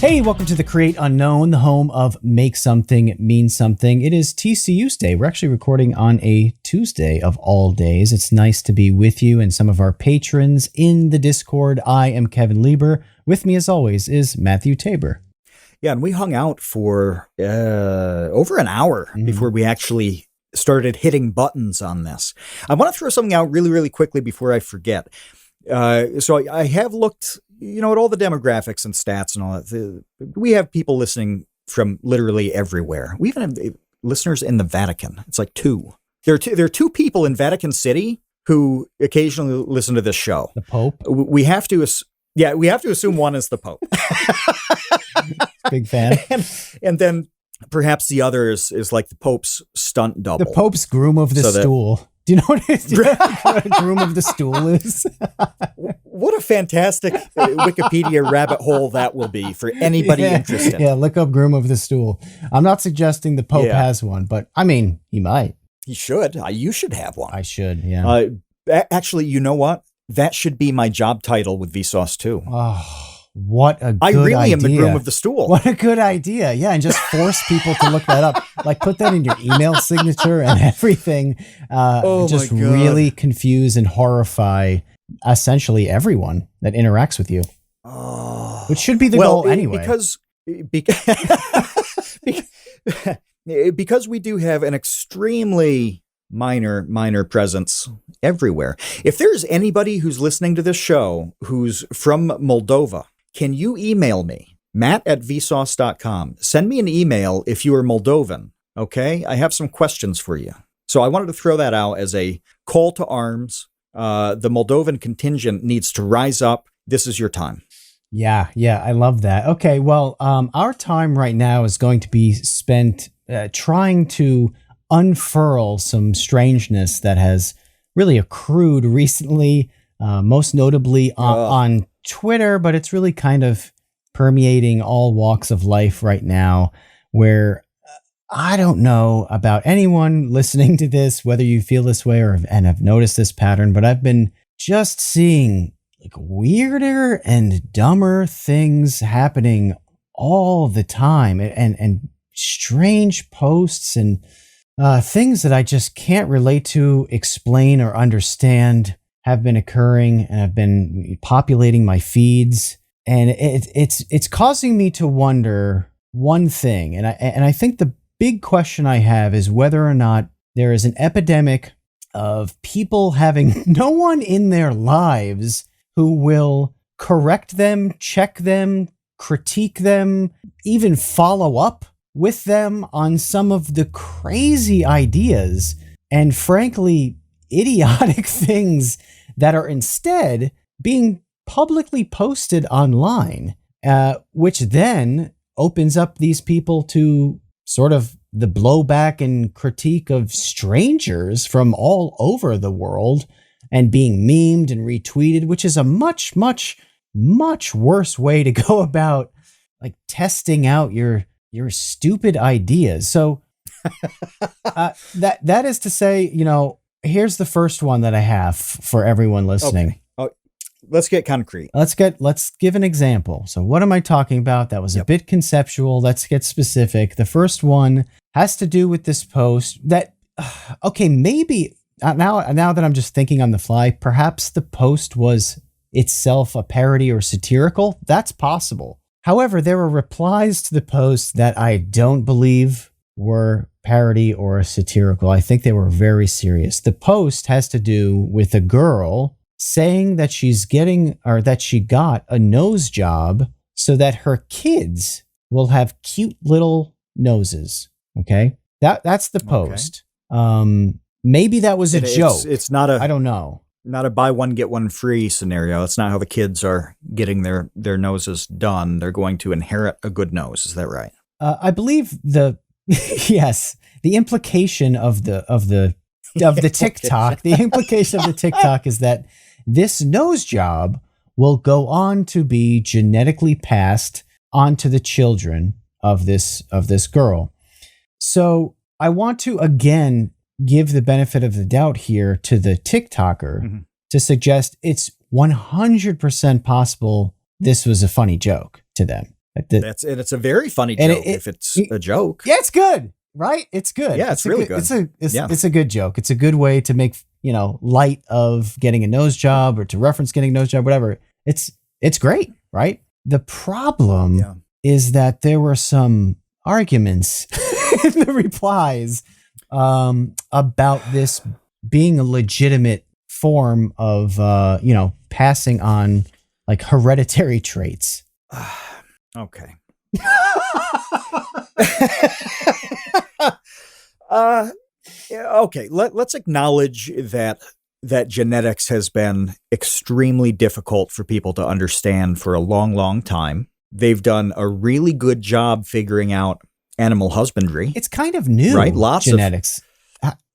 Hey, welcome to the Create Unknown, the home of Make Something Mean Something. It is TCU's Day. We're actually recording on a Tuesday of all days. It's nice to be with you and some of our patrons in the Discord. I am Kevin Lieber. With me, as always, is Matthew Tabor. Yeah, and we hung out for over an hour before we actually started hitting buttons on this. I want to throw something out really, really quickly before I forget. So I have looked, at all the demographics and stats and all that. We have people listening from literally everywhere. We even have listeners in the Vatican. It's like two. There are two people in Vatican City who occasionally listen to this show. The Pope? We have to assume one is the Pope. Big fan. And then perhaps the other is like the Pope's stunt double. The Pope's groom of the stool. Do you know what a groom of the stool is? What a fantastic Wikipedia rabbit hole that will be for anybody interested. Yeah, look up groom of the stool. I'm not suggesting the Pope has one, but I mean, he might. He should. You should have one. I should, yeah. Actually, you know what? That should be my job title with Vsauce too. Oh, what a good idea. I really am the groom of the stool. What a good idea. Yeah, and just force people to look that up. Like put that in your email signature and everything. Just really confuse and horrify essentially everyone that interacts with you. Oh. Which should be the goal anyway. Because we do have an extremely minor presence everywhere. If there's anybody who's listening to this show who's from Moldova, can you email me, matt@vsauce.com. Send me an email if you are Moldovan, okay? I have some questions for you. So I wanted to throw that out as a call to arms. The Moldovan contingent needs to rise up. This is your time. Yeah, I love that. Okay, well, our time right now is going to be spent trying to unfurl some strangeness that has really accrued recently, most notably on Twitter, but it's really kind of permeating all walks of life right now, where I don't know about anyone listening to this, whether you feel this way and have noticed this pattern, but I've been just seeing like weirder and dumber things happening all the time, and strange posts and things that I just can't relate to, explain, or understand have been occurring and have been populating my feeds. And it's causing me to wonder one thing. And I think the big question I have is whether or not there is an epidemic of people having no one in their lives who will correct them, check them, critique them, even follow up with them on some of the crazy ideas and frankly idiotic things that are instead being publicly posted online, which then opens up these people to sort of the blowback and critique of strangers from all over the world and being memed and retweeted, which is a much, much, much worse way to go about like testing out your stupid ideas. So that is to say, here's the first one that I have for everyone listening. Okay. Let's get concrete. Let's give an example. So what am I talking about? That was a bit conceptual. Let's get specific. The first one has to do with this post that, maybe now that I'm just thinking on the fly, perhaps the post was itself a parody or satirical. That's possible. However, there were replies to the post that I don't believe were parody or satirical. I think they were very serious. The post has to do with a girl saying that that she got a nose job so that her kids will have cute little noses. Okay? That's the post. Okay. Maybe that was a joke. It's not I don't know. Not a buy one, get one free scenario. It's not how the kids are getting their noses done. They're going to inherit a good nose. Is that right? I believe yes, the implication of the TikTok, the implication of the TikTok is that this nose job will go on to be genetically passed onto the children of this girl. So I want to again give the benefit of the doubt here to the TikToker to suggest it's 100% possible this was a funny joke to them. It's a very funny And joke if it's a joke. Yeah, it's good, right? It's good. Yeah, it's really good. It's a good joke. It's a good way to make, light of getting a nose job or to reference getting a nose job, whatever. It's great, right? The problem is that there were some arguments in the replies about this being a legitimate form of, passing on like hereditary traits. Okay. Okay. Let's acknowledge that genetics has been extremely difficult for people to understand for a long, long time. They've done a really good job figuring out animal husbandry. It's kind of new, right? Lots genetics.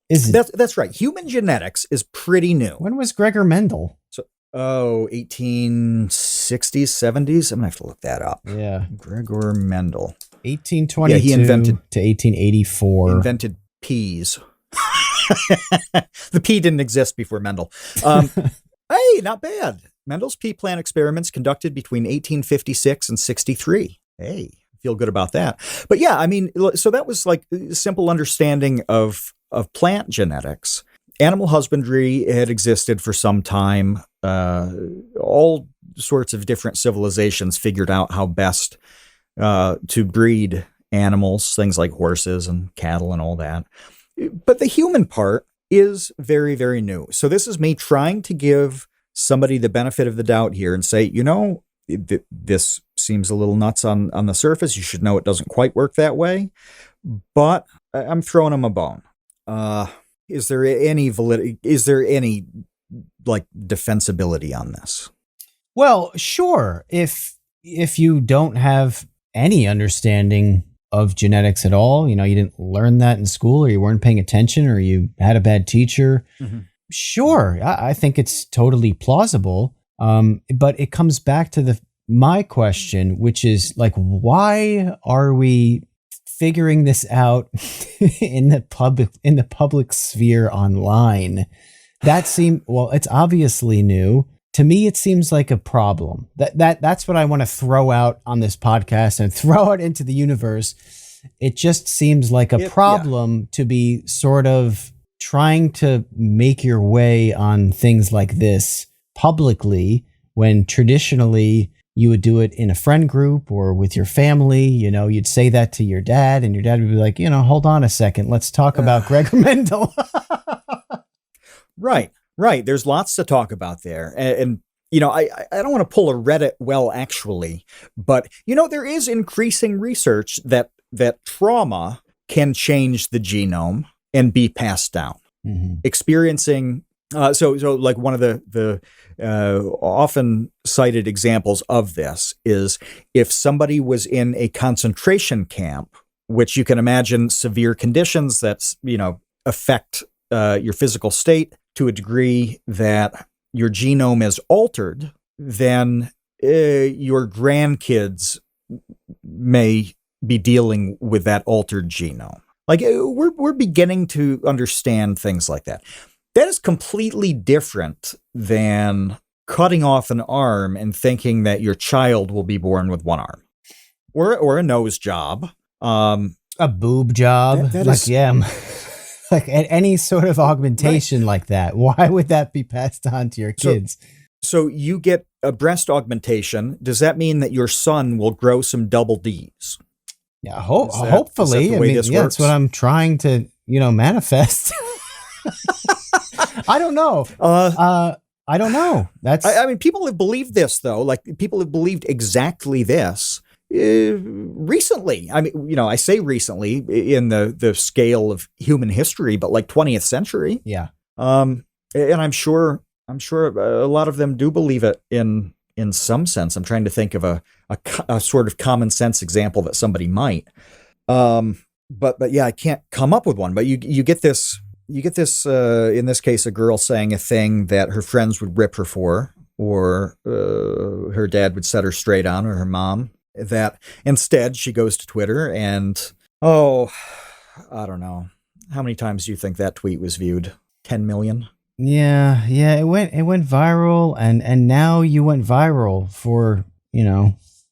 That's right. Human genetics is pretty new. When was Gregor Mendel? 1860s, 70s. I'm gonna have to look that up. Yeah, Gregor Mendel, 1822 he invented to 1884. Invented peas. The pea didn't exist before Mendel. Hey, not bad. Mendel's pea plant experiments conducted between 1856 and 63. Hey, feel good about that. But yeah, I mean, so that was like a simple understanding of plant genetics. Animal husbandry had existed for some time. All sorts of different civilizations figured out how best to breed animals, things like horses and cattle and all that. But the human part is very, very new. So this is me trying to give somebody the benefit of the doubt here and say, this seems a little nuts on the surface. You should know it doesn't quite work that way. But I'm throwing them a bone. Is there any validity? Is there any defensibility on this? Well, sure. If you don't have any understanding of genetics at all, you didn't learn that in school, or you weren't paying attention, or you had a bad teacher. Mm-hmm. Sure, I think it's totally plausible. But it comes back to my question, which is why are we figuring this out in the public sphere online? It's obviously new. To me, it seems like a problem. That's what I want to throw out on this podcast and throw it into the universe. It just seems like a problem to be sort of trying to make your way on things like this publicly, when traditionally you would do it in a friend group or with your family. You'd say that to your dad, and your dad would be like, hold on a second, let's talk about Gregor Mendel. Right. There's lots to talk about there. And I don't want to pull a Reddit well, actually, but, there is increasing research that trauma can change the genome and be passed down. Mm-hmm. Experiencing, so like one of the often cited examples of this is if somebody was in a concentration camp, which you can imagine severe conditions that, affect your physical state to a degree that your genome is altered, then your grandkids may be dealing with that altered genome. We're beginning to understand things like that. That is completely different than cutting off an arm and thinking that your child will be born with one arm, or a nose job, a boob job. Like any sort of augmentation like that. Why would that be passed on to your kids? So you get a breast augmentation. Does that mean that your son will grow some double Ds? Yeah, hopefully. That's what I'm trying to, manifest. I don't know. I don't know. I mean, people have believed this, though. People have believed exactly this recently. I mean, I say recently in the scale of human history, but 20th century. Yeah. And I'm sure a lot of them do believe it in some sense. I'm trying to think of a sort of common sense example that somebody might. But yeah, I can't come up with one. But you get this. You get this, in this case, a girl saying a thing that her friends would rip her for, or her dad would set her straight on, or her mom, that instead she goes to Twitter and, I don't know. How many times do you think that tweet was viewed? 10 million? Yeah, it went viral, and now you went viral for,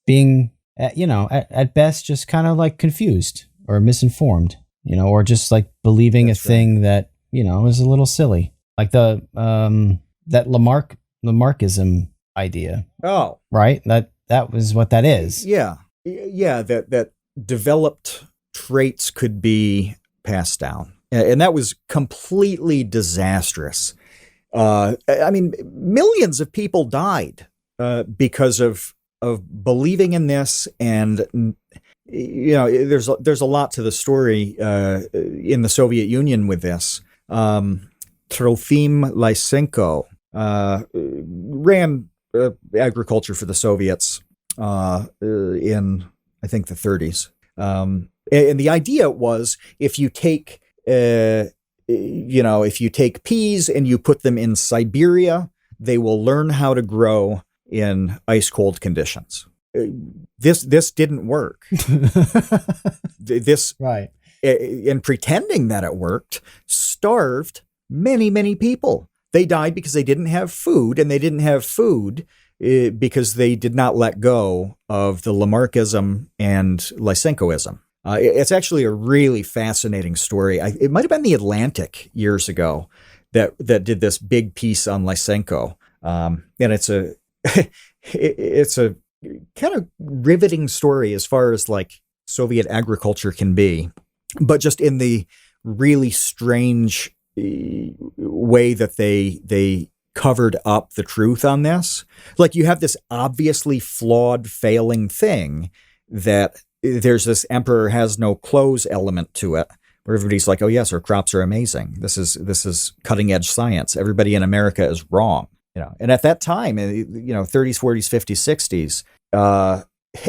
being at best, just kind of like confused or misinformed, or just like believing That's a thing that, is a little silly. Like that Lamarckism idea. Oh, right. That was what that is. yeah. Yeah. That developed traits could be passed down. And that was completely disastrous. I mean, millions of people died because of believing in this, and there's a lot to the story in the Soviet Union with this. Trofim Lysenko ran agriculture for the Soviets in, I think, the 30s. And the idea was if you take peas and you put them in Siberia, they will learn how to grow in ice cold conditions. This didn't work. This right. And pretending that it worked starved many, many people. They died because they didn't have food, and they didn't have food because they did not let go of the Lamarckism and Lysenkoism. It's actually a really fascinating story. It might have been the Atlantic years ago that did this big piece on Lysenko, and it's a it's a kind of riveting story as far as like Soviet agriculture can be, but just in the really strange way that they covered up the truth on this. Like, you have this obviously flawed, failing thing that there's this emperor has no clothes element to it, where everybody's like, oh yes, our crops are amazing. This is cutting edge science. Everybody in America is wrong. And at that time, 30s, 40s, 50s,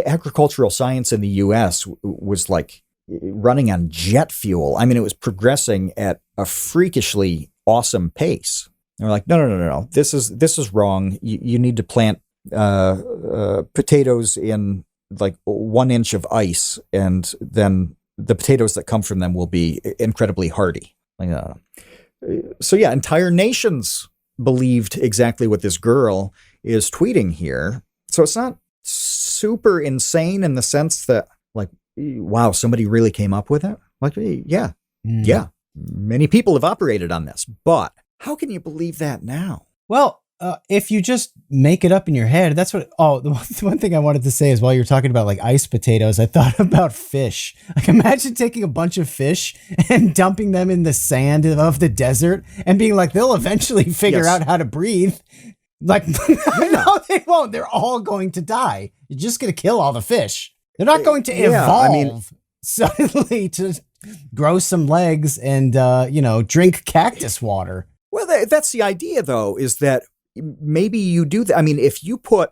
agricultural science in the U.S. was like running on jet fuel. I mean, it was progressing at a freakishly awesome pace. They're like, no. This is wrong. You need to plant potatoes in like 1 inch of ice, and then the potatoes that come from them will be incredibly hardy. So yeah, entire nations believed exactly what this girl is tweeting here. So it's not super insane in the sense that, like, wow, somebody really came up with it. Like, yeah, many people have operated on this, but how can you believe that now? Well, if you just make it up in your head, that's what. Oh, the one thing I wanted to say is, while you're talking about like ice potatoes, I thought about fish. Like, imagine taking a bunch of fish and dumping them in the sand of the desert and being like, they'll eventually figure out how to breathe. Like, no, they won't. They're all going to die. You're just going to kill all the fish. They're not going to evolve suddenly to grow some legs and, drink cactus water. Well, that's the idea, though, is that maybe you do that. I mean, if you put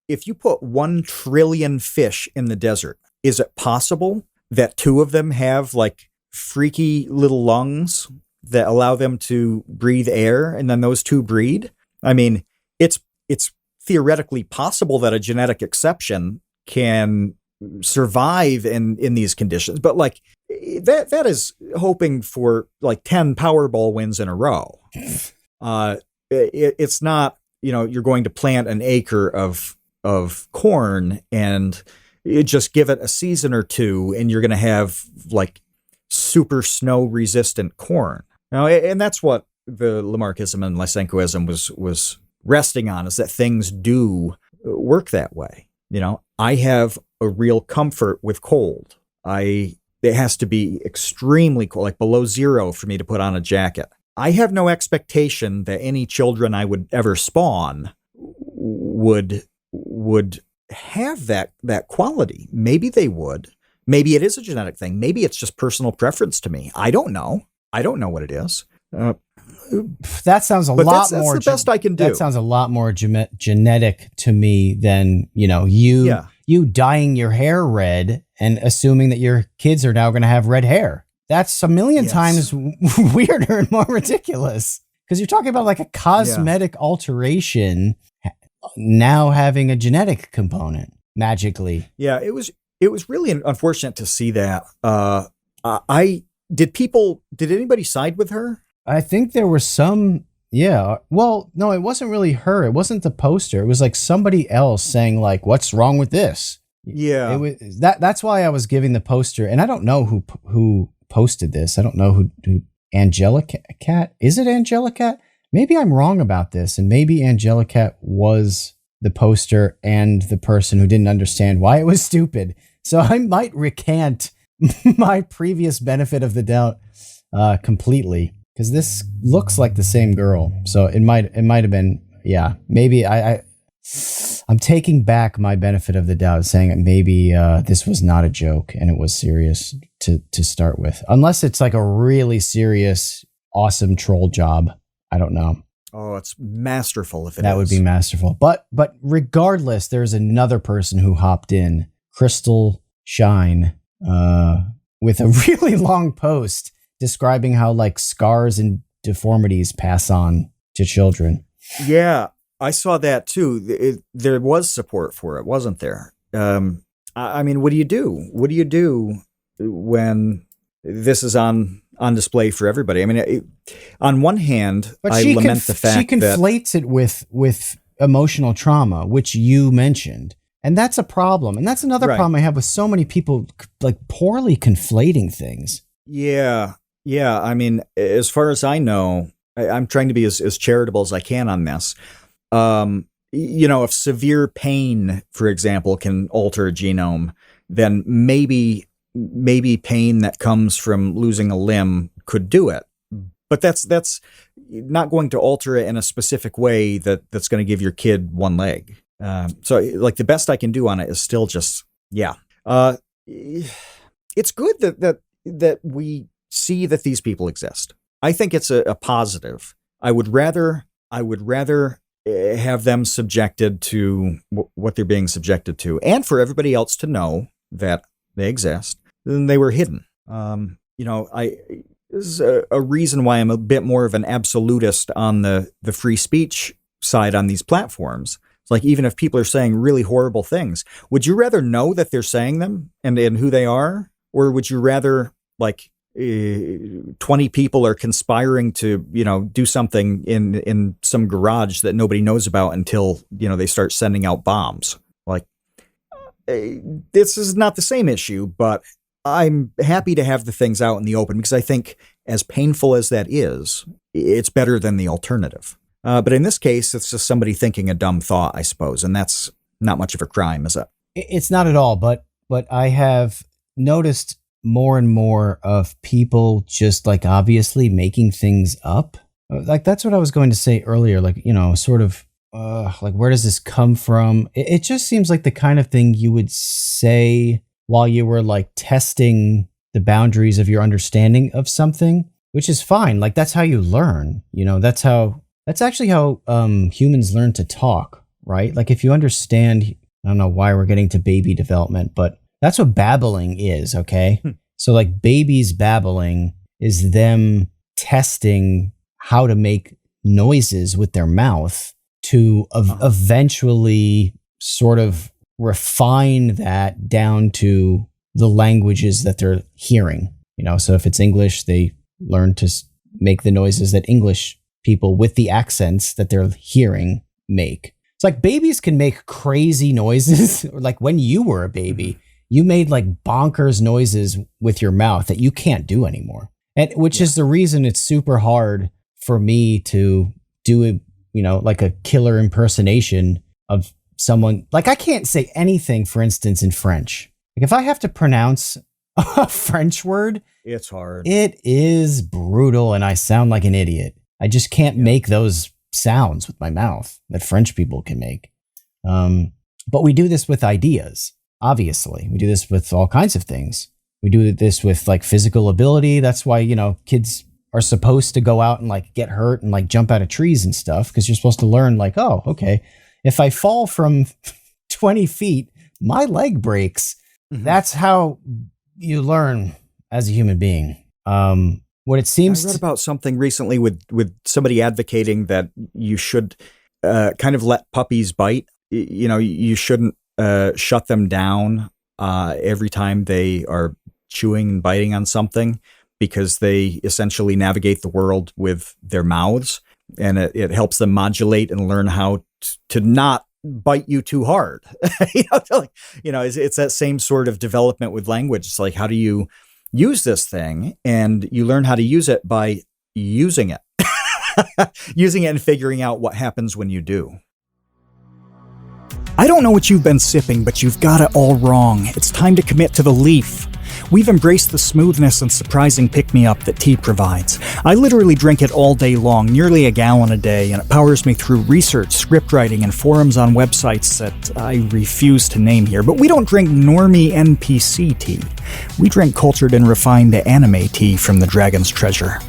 1 trillion fish in the desert, is it possible that 2 of them have like freaky little lungs that allow them to breathe air, and then those 2 breed? I mean, it's theoretically possible that a genetic exception can survive in these conditions, but like that is hoping for like 10 Powerball wins in a row. It's not, you're going to plant an acre of corn and just give it a season or 2, and you're going to have like super snow resistant corn. And that's what the Lamarckism and Lysenkoism was resting on, is that things do work that way. I have a real comfort with cold. It has to be extremely cold, like below 0 for me to put on a jacket. I have no expectation that any children I would ever spawn would have that quality. Maybe they would. Maybe it is a genetic thing. Maybe it's just personal preference to me. I don't know. I don't know what it is. That sounds a lot more. That's the best I can do. That sounds a lot more genetic to me than you dyeing your hair red and assuming that your kids are now going to have red hair. That's a million times weirder and more ridiculous, because you're talking about like a cosmetic alteration now having a genetic component magically. Yeah, it was really unfortunate to see that. Did anybody side with her? I think there were some. Yeah. Well, no, it wasn't really her. It wasn't the poster. It was like somebody else saying like, what's wrong with this? Yeah. It was that's why I was giving the poster, and I don't know who posted this. I don't know who Angelicat. Is it Angelicat? Maybe I'm wrong about this, and maybe Angelicat was the poster and the person who didn't understand why it was stupid. So I might recant my previous benefit of the doubt completely, because this looks like the same girl. So it might have been, yeah. Maybe I'm taking back my benefit of the doubt, saying that maybe this was not a joke and it was serious to start with, unless it's like a really serious, awesome troll job. I don't know. Oh, it's masterful if it is. That would be masterful. But regardless, there's another person who hopped in, Crystal Shine, with a really long post describing how like scars and deformities pass on to children. Yeah, I saw that too. There was support for it, wasn't there? I mean, what do you do? What do you do when this is on display for everybody? I mean, on one hand, but I lament the fact she conflates it with emotional trauma, which you mentioned. And that's a problem. And that's another problem I have with so many people like poorly conflating things. Yeah. Yeah. I mean, as far as I know, I'm trying to be as charitable as I can on this. If severe pain, for example, can alter a genome, then maybe pain that comes from losing a limb could do it. But that's not going to alter it in a specific way that's going to give your kid one leg. So like the best I can do on it is still just, yeah. It's good that we see that these people exist. I think it's a positive. I would rather have them subjected to what they're being subjected to, and for everybody else to know that they exist, than they were hidden. This is a reason why I'm a bit more of an absolutist on the free speech side on these platforms. It's like, even if people are saying really horrible things, would you rather know that they're saying them and who they are? Or would you rather, like, 20 people are conspiring to, do something in some garage that nobody knows about until, they start sending out bombs? Like, this is not the same issue, but I'm happy to have the things out in the open, because I think, as painful as that is, it's better than the alternative. But in this case, it's just somebody thinking a dumb thought, I suppose, and that's not much of a crime, is it? It's not at all, but I have noticed more and more of people just like obviously making things up. Like, that's what I was going to say earlier, like, sort of like, where does this come from? It just seems like the kind of thing you would say while you were like testing the boundaries of your understanding of something, which is fine. Like, that's how you learn, that's actually how humans learn to talk, right? Like, if you understand, I don't know why we're getting to baby development, but that's what babbling is, okay? So like, babies babbling is them testing how to make noises with their mouth to eventually sort of refine that down to the languages that they're hearing. So if it's English, they learn to make the noises that English people with the accents that they're hearing make. It's like, babies can make crazy noises. Like, when you were a baby, you made like bonkers noises with your mouth that you can't do anymore. And which is the reason it's super hard for me to do like a killer impersonation of someone. Like, I can't say anything, for instance, in French. Like, if I have to pronounce a French word, it's hard. It is brutal, and I sound like an idiot. I just can't make those sounds with my mouth that French people can make. But we do this with ideas, obviously. We do this with all kinds of things. We do this with like physical ability. That's why, kids are supposed to go out and like get hurt and like jump out of trees and stuff, because you're supposed to learn like, oh, okay, if I fall from 20 feet, my leg breaks. Mm-hmm. That's how you learn as a human being. What it seems, I read about something recently with somebody advocating that you should kind of let puppies bite. You shouldn't shut them down every time they are chewing and biting on something, because they essentially navigate the world with their mouths, and it helps them modulate and learn how to not bite you too hard. It's that same sort of development with language. It's like, how do you use this thing? And you learn how to use it by using it, using it and figuring out what happens when you do. I don't know what you've been sipping, but you've got it all wrong. It's time to commit to the leaf. We've embraced the smoothness and surprising pick-me-up that tea provides. I literally drink it all day long, nearly a gallon a day, and it powers me through research, script writing, and forums on websites that I refuse to name here. But we don't drink normie NPC tea. We drink cultured and refined anime tea from the Dragon's Treasure.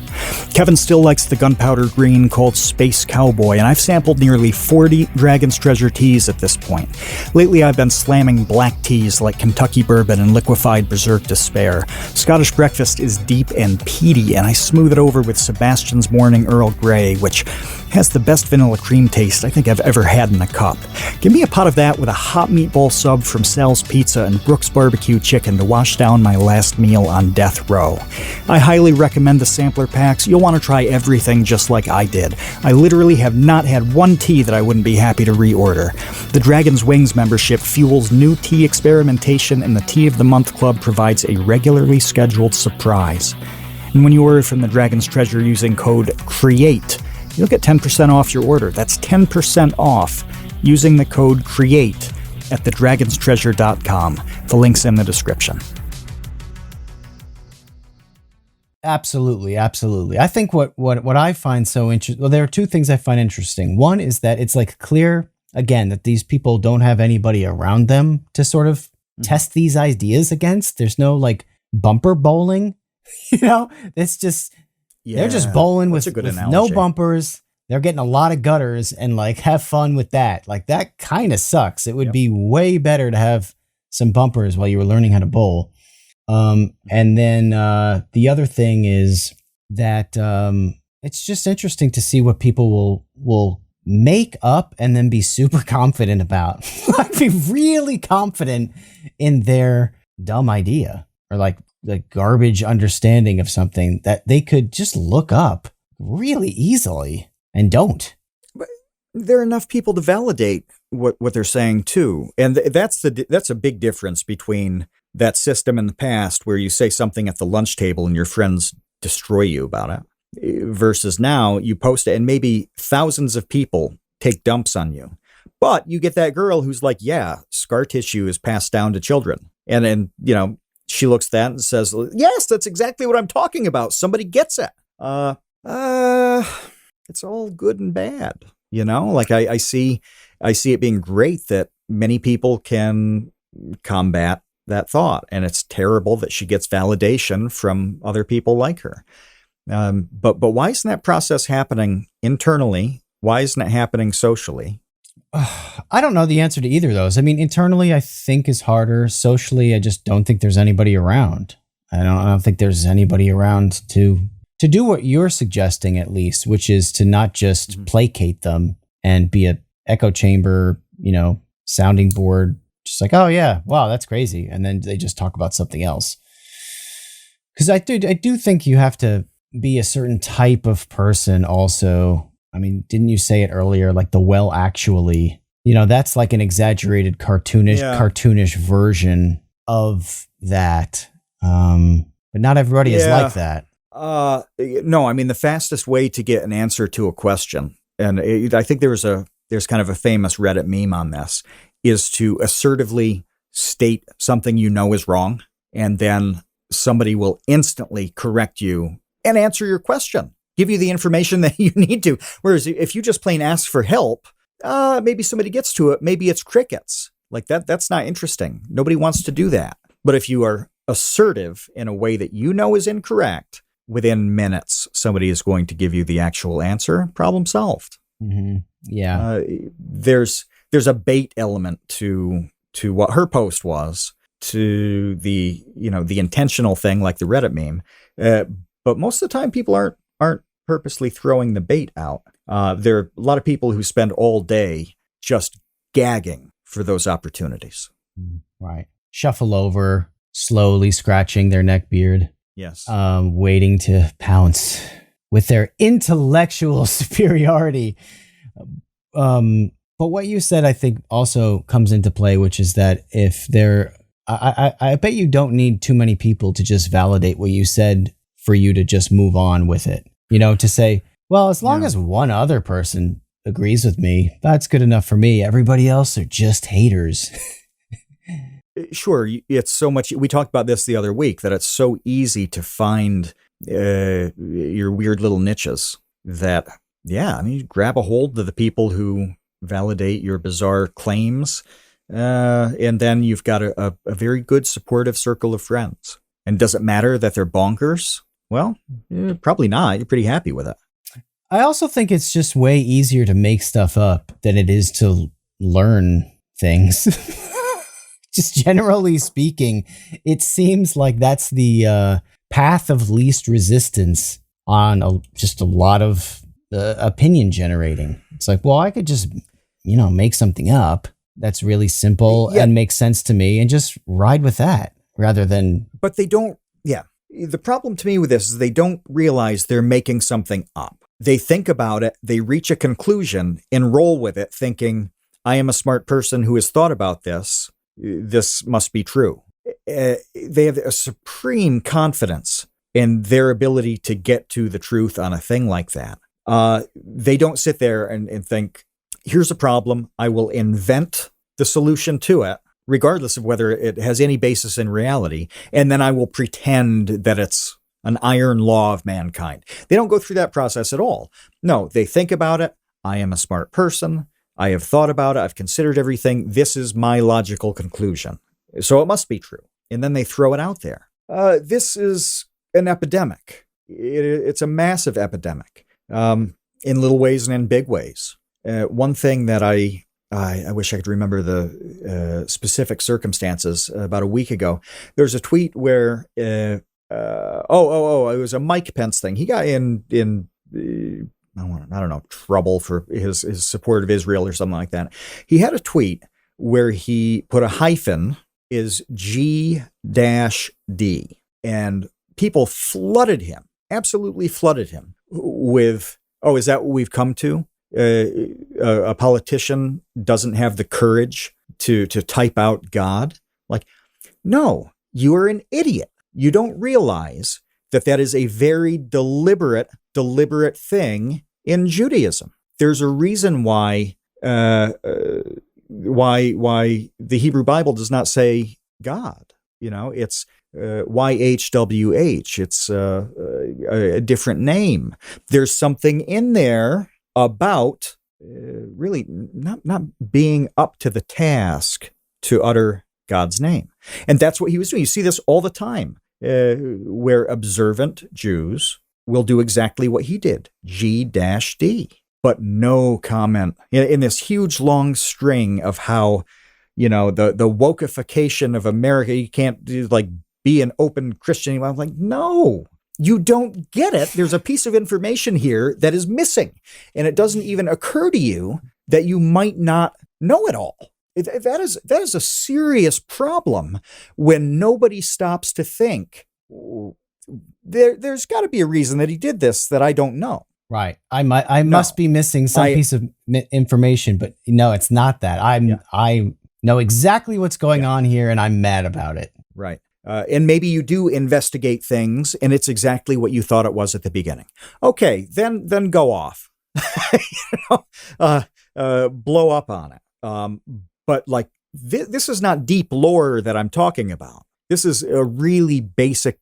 Kevin still likes the gunpowder green called Space Cowboy, and I've sampled nearly 40 Dragon's Treasure teas at this point. Lately, I've been slamming black teas like Kentucky Bourbon and liquefied Berserk Despair. Scottish Breakfast is deep and peaty, and I smooth it over with Sebastian's Morning Earl Grey, which has the best vanilla cream taste I think I've ever had in a cup. Give me a pot of that with a hot meatball sub from Sal's Pizza and Brooks Barbecue Chicken to wash down my last meal on death row. I highly recommend the sampler packs. You'll want to try everything just like I did. I literally have not had one tea that I wouldn't be happy to reorder. The Dragon's Wings membership fuels new tea experimentation, and the Tea of the Month Club provides a regularly scheduled surprise. And when you order from the Dragon's Treasure using code CREATE, you'll get 10% off your order. That's 10% off using the code CREATE at thedragonstreasure.com. The link's in the description. Absolutely, absolutely. I think what I find so interesting, well, there are two things I find interesting. One is that it's like clear, again, that these people don't have anybody around them to sort of test these ideas against. There's no like bumper bowling, it's just, they're just bowling with no bumpers. They're getting a lot of gutters and like have fun with that. Like that kind of sucks. It would be way better to have some bumpers while you were learning how to bowl. And then the other thing is that it's just interesting to see what people will make up and then be super confident about. Like be really confident in their dumb idea or like the garbage understanding of something that they could just look up really easily and don't. But there are enough people to validate what they're saying too. And that's a big difference between that system in the past where you say something at the lunch table and your friends destroy you about it, versus now you post it and maybe thousands of people take dumps on you. But you get that girl who's like, yeah, scar tissue is passed down to children. And then, she looks at that and says, yes, that's exactly what I'm talking about. Somebody gets it. It's all good and bad. Like I see it being great that many people can combat that thought, and it's terrible that she gets validation from other people like her. But why isn't that process happening internally? Why isn't it happening socially? I don't know the answer to either of those. I mean, internally, I think is harder. Socially, I just don't think there's anybody around. I don't think there's anybody around to do what you're suggesting, at least, which is to not just placate them and be an echo chamber, sounding board. Just like, oh yeah, wow, that's crazy. And then they just talk about something else. Because I do think you have to be a certain type of person also. I mean, didn't you say it earlier? Like the actually, that's like an exaggerated cartoonish version of that. But not everybody is like that. No, I mean, the fastest way to get an answer to a question, and I think there's kind of a famous Reddit meme on this, is to assertively state something is wrong, and then somebody will instantly correct you and answer your question, give you the information that you need to. Whereas if you just plain ask for help, maybe somebody gets to it, maybe it's crickets. Like that's not interesting. Nobody wants to do that. But if you are assertive in a way that is incorrect, within minutes, somebody is going to give you the actual answer. Problem solved. Mm-hmm. Yeah. There's a bait element to what her post was, to the intentional thing like the Reddit meme. But most of the time people aren't purposely throwing the bait out. There are a lot of people who spend all day just gagging for those opportunities. Right. Shuffle over, slowly scratching their neck beard. Yes. Waiting to pounce with their intellectual superiority. But But what you said, I think, also comes into play, which is that if there, I bet you don't need too many people to just validate what you said for you to just move on with it. You know, to say, well, as long as one other person agrees with me, that's good enough for me. Everybody else are just haters. Sure, it's so much. We talked about this the other week, that it's so easy to find your weird little niches that, yeah, I mean, you grab a hold of the people who validate your bizarre claims, and then you've got a very good supportive circle of friends. And does it matter that they're bonkers? Well, probably not. You're pretty happy with it. I also think it's just way easier to make stuff up than it is to learn things. Just generally speaking, it seems like that's the path of least resistance on just a lot of opinion generating. It's like, well, I could just, make something up that's really simple and makes sense to me and just ride with that rather than. But they don't. Yeah. The problem to me with this is they don't realize they're making something up. They think about it, they reach a conclusion and roll with it thinking, I am a smart person who has thought about this. This must be true. They have a supreme confidence in their ability to get to the truth on a thing like that. They don't sit there and think, here's a problem. I will invent the solution to it, regardless of whether it has any basis in reality. And then I will pretend that it's an iron law of mankind. They don't go through that process at all. No, they think about it. I am a smart person. I have thought about it. I've considered everything. This is my logical conclusion. So it must be true. And then they throw it out there. This is an epidemic. It's a massive epidemic, in little ways and in big ways. One thing that I wish I could remember the specific circumstances. About a week ago, there's a tweet where, it was a Mike Pence thing. He got in I don't know, trouble for his support of Israel or something like that. He had a tweet where he put a hyphen is G-D, and people flooded him, absolutely flooded him with, oh, is that what we've come to? A politician doesn't have the courage to type out God? Like, no, you are an idiot. You don't realize that is a very deliberate thing in Judaism. There's a reason why the Hebrew Bible does not say God. It's YHWH. It's a different name. There's something in there about really not being up to the task to utter God's name. And that's what he was doing. You see this all the time. Where observant Jews will do exactly what he did, G-D, but no comment in this huge long string of how, the wokeification of America, you can't be an open Christian. I'm like, no, you don't get it. There's a piece of information here that is missing, and it doesn't even occur to you that you might not know it all. That is a serious problem when nobody stops to think, there's got to be a reason that he did this that I don't know. Right. I must be missing some piece of information, but no, it's not that. I know exactly what's going on here, and I'm mad about it. Right. And maybe you do investigate things, and it's exactly what you thought it was at the beginning. Okay, then go off. Blow up on it. But this is not deep lore that I'm talking about. This is a really basic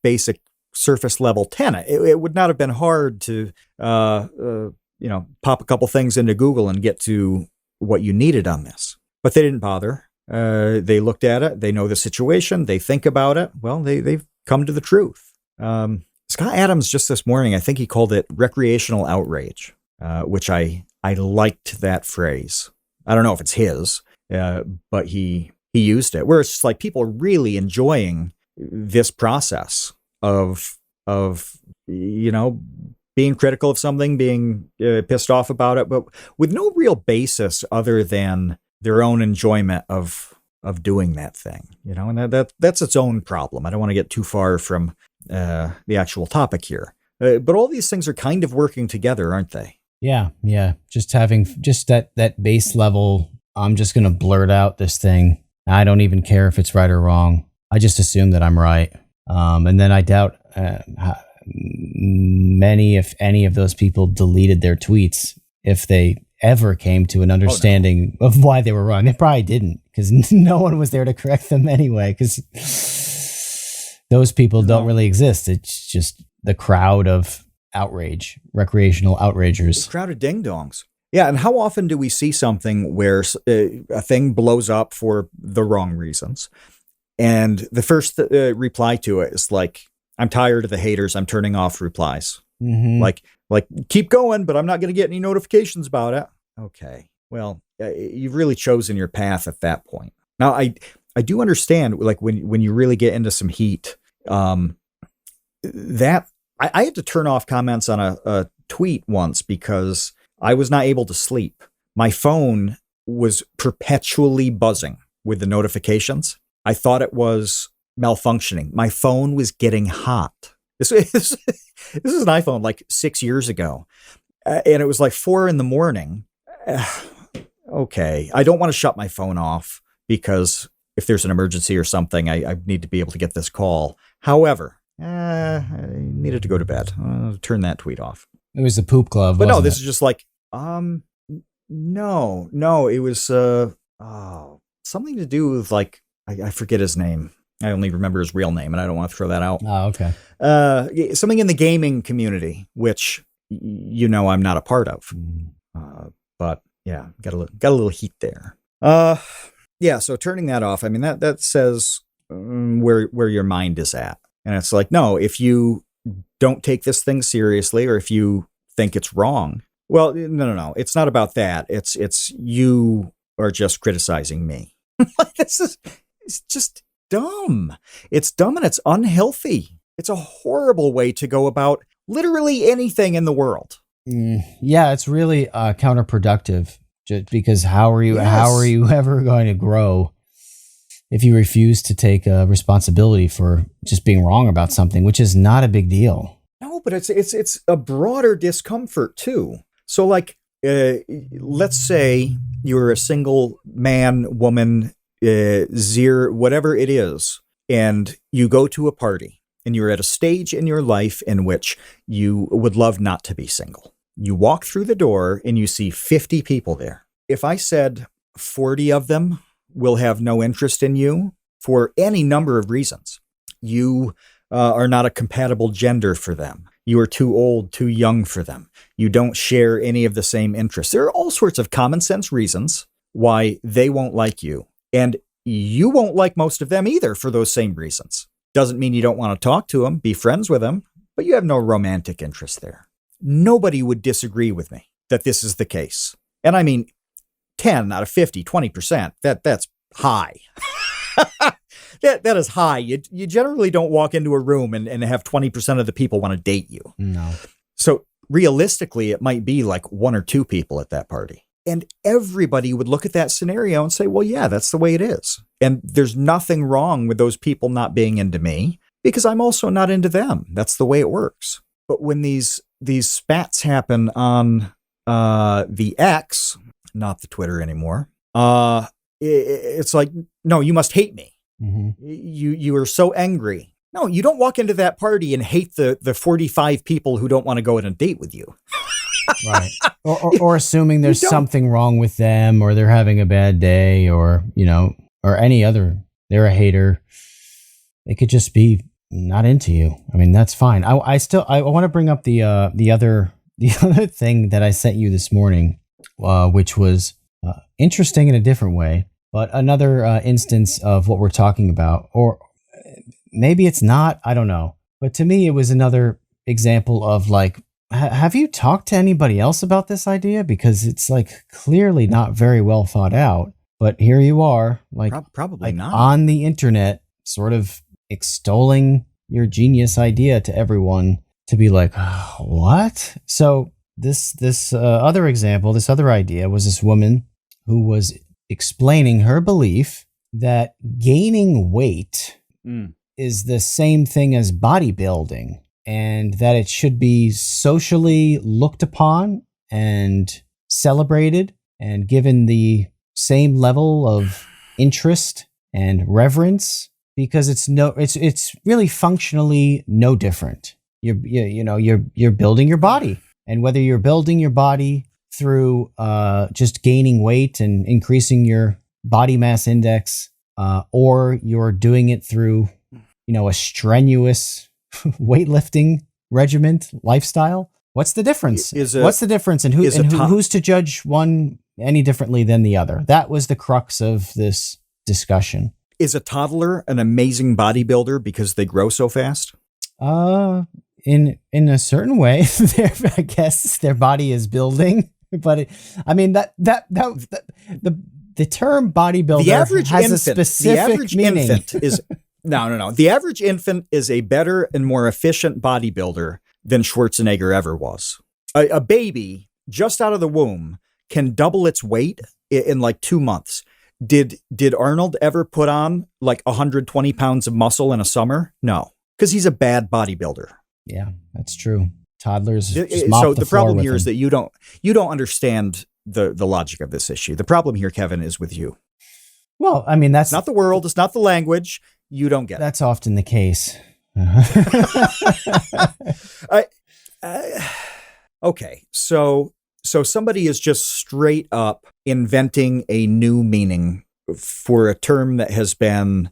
surface level tenet. It would not have been hard to, pop a couple things into Google and get to what you needed on this. But they didn't bother. They looked at it. They know the situation. They think about it. Well, they've come to the truth. Scott Adams just this morning, I think he called it recreational outrage, which I liked that phrase. I don't know if it's his. But he used it, where it's just like people are really enjoying this process of being critical of something, being pissed off about it, but with no real basis other than their own enjoyment of doing that thing. And that's its own problem. I don't want to get too far from the actual topic here, but all these things are kind of working together, aren't they? Yeah. Just having that base level I'm just going to blurt out this thing. I don't even care if it's right or wrong. I just assume that I'm right. And then I doubt many, if any, of those people deleted their tweets if they ever came to an understanding of why they were wrong. They probably didn't, because no one was there to correct them anyway, because those people don't really exist. It's just the crowd of outrage, recreational outragers. The crowd of ding-dongs. Yeah, and how often do we see something where a thing blows up for the wrong reasons? And the first reply to it is like, I'm tired of the haters. I'm turning off replies. Mm-hmm. Like, keep going, but I'm not going to get any notifications about it. Okay, well, you've really chosen your path at that point. Now, I do understand, like, when you really get into some heat, that I had to turn off comments on a tweet once because I was not able to sleep. My phone was perpetually buzzing with the notifications. I thought it was malfunctioning. My phone was getting hot. This is an iPhone like 6 years ago. And it was like 4 a.m. Okay. I don't want to shut my phone off because if there's an emergency or something, I need to be able to get this call. However, I needed to go to bed. I'll turn that tweet off. It was the poop glove. But no, wasn't this it? is just like, no, it was something to do with like, I forget his name. I only remember his real name, and I don't want to throw that out. Oh, okay. Something in the gaming community, which I'm not a part of. But yeah, got a little heat there. Yeah. So turning that off, I mean that says where your mind is at, and it's like, no, if you don't take this thing seriously, or if you think it's wrong, well, no, it's not about that. It's you are just criticizing me. It's just dumb. It's dumb and it's unhealthy. It's a horrible way to go about literally anything in the world. Yeah, it's really counterproductive. Just because how are you ever going to grow if you refuse to take responsibility for just being wrong about something, which is not a big deal? No, but it's a broader discomfort too. So like, let's say you're a single man, woman, whatever it is, and you go to a party and you're at a stage in your life in which you would love not to be single. You walk through the door and you see 50 people there. If I said 40 of them will have no interest in you for any number of reasons, you are not a compatible gender for them. You are too old, too young for them. You don't share any of the same interests. There are all sorts of common sense reasons why they won't like you. And you won't like most of them either for those same reasons. Doesn't mean you don't want to talk to them, be friends with them, but you have no romantic interest there. Nobody would disagree with me that this is the case. And I mean, 10 out of 50, 20%, that's high. That is high. You generally don't walk into a room and have 20% of the people want to date you. No. So realistically, it might be like 1 or 2 people at that party. And everybody would look at that scenario and say, well, yeah, that's the way it is. And there's nothing wrong with those people not being into me because I'm also not into them. That's the way it works. But when these spats happen on the X, not the Twitter anymore, it's like, no, you must hate me. Mm-hmm. You are so angry. No, you don't walk into that party and hate the 45 people who don't want to go on a date with you. Right. Or assuming there's something wrong with them, or they're having a bad day, or, or any other, they're a hater. They could just be not into you. I mean, that's fine. I want to bring up the other thing that I sent you this morning, which was interesting in a different way, but another instance of what we're talking about, or maybe it's not, I don't know. But to me, it was another example of like, have you talked to anybody else about this idea? Because it's like clearly not very well thought out, but here you are, like probably not on the internet, sort of extolling your genius idea to everyone to be like, oh, what? So this other example, this other idea was this woman who was explaining her belief that gaining weight is the same thing as bodybuilding, and that it should be socially looked upon and celebrated and given the same level of interest and reverence, because it's really functionally no different. You're building your body, and whether you're building your body through just gaining weight and increasing your body mass index, or you're doing it through a strenuous weightlifting regiment lifestyle, what's the difference? What's the difference, and who's to judge one any differently than the other? That was the crux of this discussion. Is a toddler an amazing bodybuilder because they grow so fast? In a certain way, I guess their body is building, but the term bodybuilder has a specific meaning. The average infant is a better and more efficient bodybuilder than Schwarzenegger ever was. A baby just out of the womb can double its weight in like 2 months. Did Arnold ever put on like 120 pounds of muscle in a summer? No, because he's a bad bodybuilder. Yeah, that's true. Toddlers just so the problem here is that you don't understand the logic of this issue. The problem here, Kevin, is with you. Well, I mean, that's not the world. It's not the language. You don't get it. That's often the case. Okay, so somebody is just straight up inventing a new meaning for a term that has been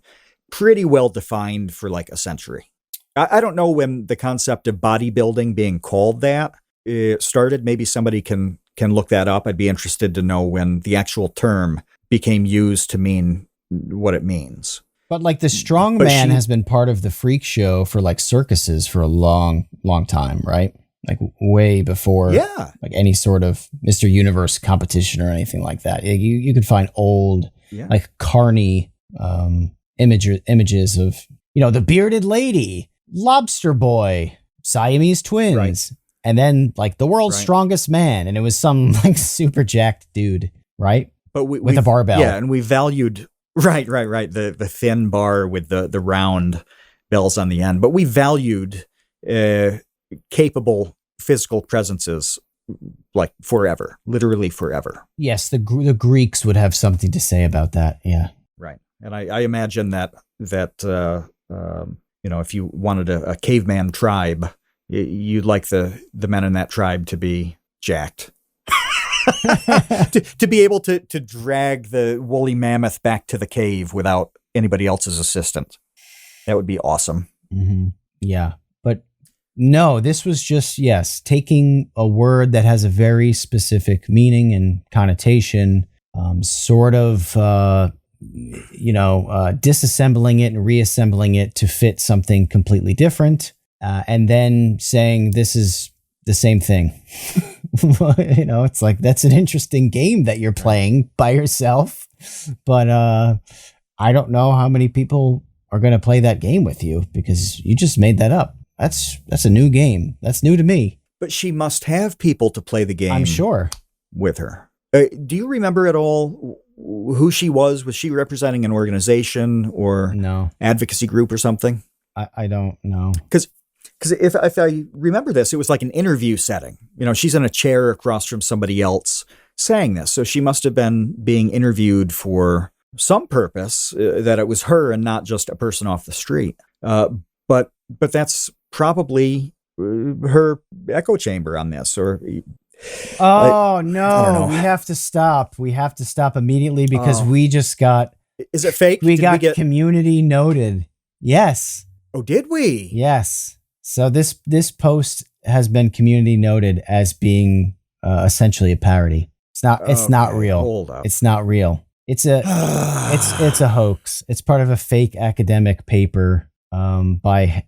pretty well defined for like a century. I don't know when the concept of bodybuilding being called that started. Maybe somebody can look that up. I'd be interested to know when the actual term became used to mean what it means. But like the strongman has been part of the freak show for like circuses for a long, long time, right? Like way before like any sort of Mr. Universe competition or anything like that. You could find old like carny images of, the bearded lady, lobster boy, Siamese twins, right. And then like the world's strongest man. And it was some like super jacked dude, right? But with a barbell. Yeah, and we valued... Right. The thin bar with the round bells on the end. But we valued capable physical presences like forever, literally forever. Yes, the Greeks would have something to say about that. Yeah. Right. And I imagine that if you wanted a caveman tribe, you'd like the men in that tribe to be jacked. to be able to drag the woolly mammoth back to the cave without anybody else's assistance. That would be awesome. Mm-hmm. Yeah. But no, this was just, taking a word that has a very specific meaning and connotation, disassembling it and reassembling it to fit something completely different. And then saying this is the same thing. It's like, that's an interesting game that you're playing by yourself, but I don't know how many people are going to play that game with you, because you just made that up. That's a new game. That's new to me. But she must have people to play the game. I'm sure. With her. Do you remember at all who she was? Was she representing an organization or advocacy group or something? I don't know. Because if I remember this, it was like an interview setting. She's in a chair across from somebody else saying this. So she must have been being interviewed for some purpose, that it was her and not just a person off the street. But that's probably her echo chamber on this. Or no, we have to stop. We have to stop immediately, because we just got... Is it fake? We got community noted. Yes. Oh, did we? Yes. So this post has been community noted as being essentially a parody. It's not real. Hold up. It's not real. It's a hoax. It's part of a fake academic paper by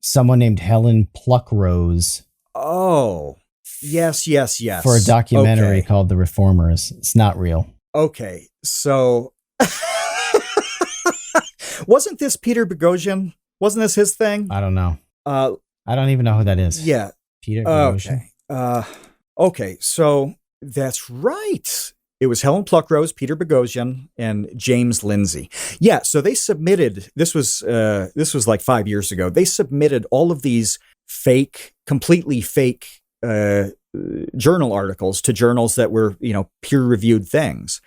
someone named Helen Pluckrose. Oh, yes. For a documentary called The Reformers. It's not real. Okay, so wasn't this Peter Boghossian? Wasn't this his thing? I don't know. I don't even know who that is. Yeah. Peter Boghossian. Okay, so that's right. It was Helen Pluckrose, Peter Boghossian, and James Lindsay. Yeah, so they submitted, this was like 5 years ago. They submitted all of these completely fake journal articles to journals that were, peer-reviewed things.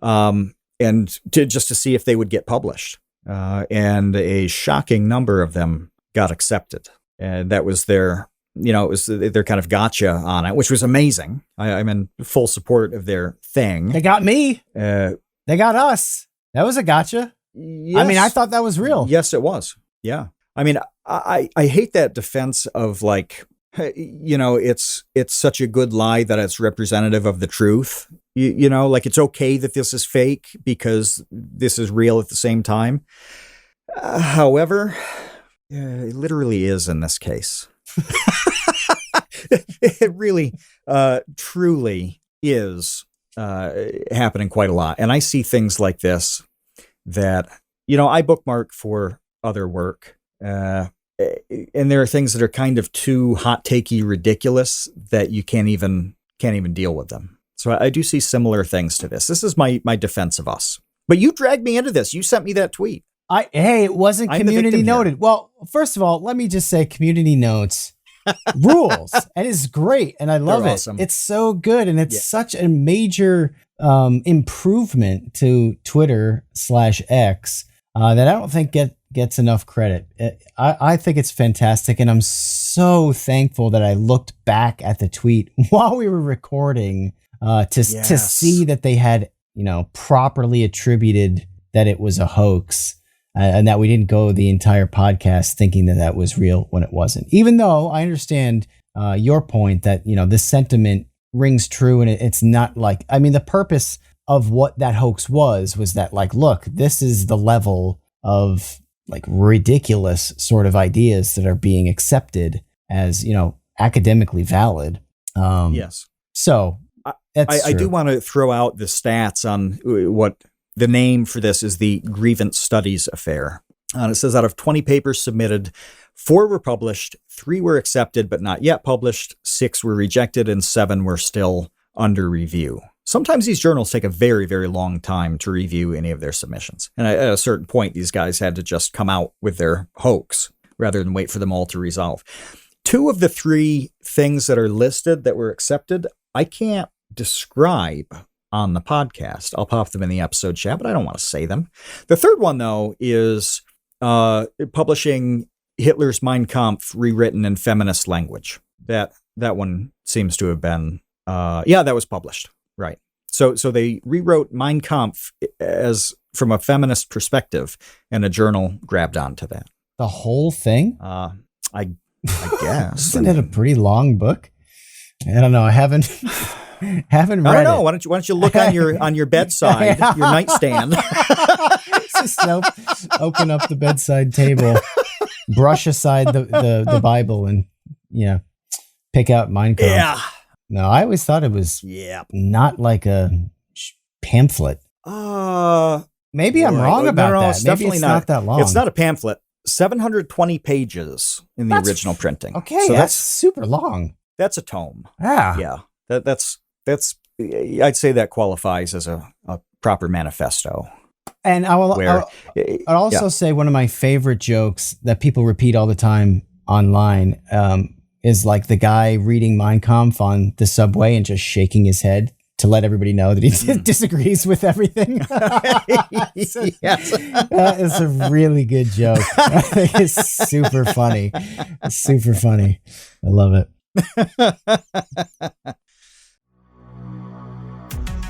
and just to see if they would get published. And a shocking number of them got accepted. And that was their, it was their kind of gotcha on it, which was amazing. I'm in full support of their thing. They got me. They got us. That was a gotcha. Yes. I mean, I thought that was real. Yes, it was. Yeah. I mean, I hate that defense of like, it's such a good lie that it's representative of the truth. Like it's okay that this is fake because this is real at the same time. However, it literally is in this case. It really, truly is happening quite a lot. And I see things like this that, I bookmark for other work. And there are things that are kind of too hot takey ridiculous that you can't even deal with them. So I do see similar things to this. This is my defense of us. But you dragged me into this. You sent me that tweet. Hey, it wasn't community noted. Here. Well, first of all, let me just say community notes rules. And it's great. And I love it. Awesome. It's so good. And it's such a major improvement to Twitter/X that I don't think gets enough credit. I think it's fantastic. And I'm so thankful that I looked back at the tweet while we were recording to see that they had, properly attributed that it was a hoax. And that we didn't go the entire podcast thinking that was real when it wasn't. Even though I understand your point that, this sentiment rings true and it's not like, the purpose of what that hoax was that like, look, this is the level of like ridiculous sort of ideas that are being accepted as, academically valid. Yes. So I do want to throw out the stats on what the name for this is the Grievance Studies Affair. And it says out of 20 papers submitted, 4 were published, 3 were accepted but not yet published, 6 were rejected, and 7 were still under review. Sometimes these journals take a very, very long time to review any of their submissions. And at a certain point, these guys had to just come out with their hoax rather than wait for them all to resolve. 2 of the 3 things that are listed that were accepted, I can't describe on the podcast. I'll pop them in the episode chat, but I don't want to say them. The third one, though, is publishing Hitler's Mein Kampf rewritten in feminist language. That one seems to have been, that was published. Right. So they rewrote Mein Kampf as from a feminist perspective, and a journal grabbed onto that. The whole thing? I guess. Isn't it a pretty long book? I don't know. I haven't read I don't know. Why don't you look on your bedside, your nightstand? Just open up the bedside table, brush aside the Bible, and pick out Mein Kampf. Yeah. No, I always thought it was not like a pamphlet. Maybe I'm wrong about that. It's Maybe it's not that long. It's not a pamphlet. 720 pages in the original printing. Okay, so that's super long. That's a tome. Yeah. That's I'd say that qualifies as a proper manifesto. And I'll also say one of my favorite jokes that people repeat all the time online is like the guy reading Mein Kampf on the subway and just shaking his head to let everybody know that he disagrees with everything. Yes. That is a really good joke. I think it's super funny. It's super funny. I love it.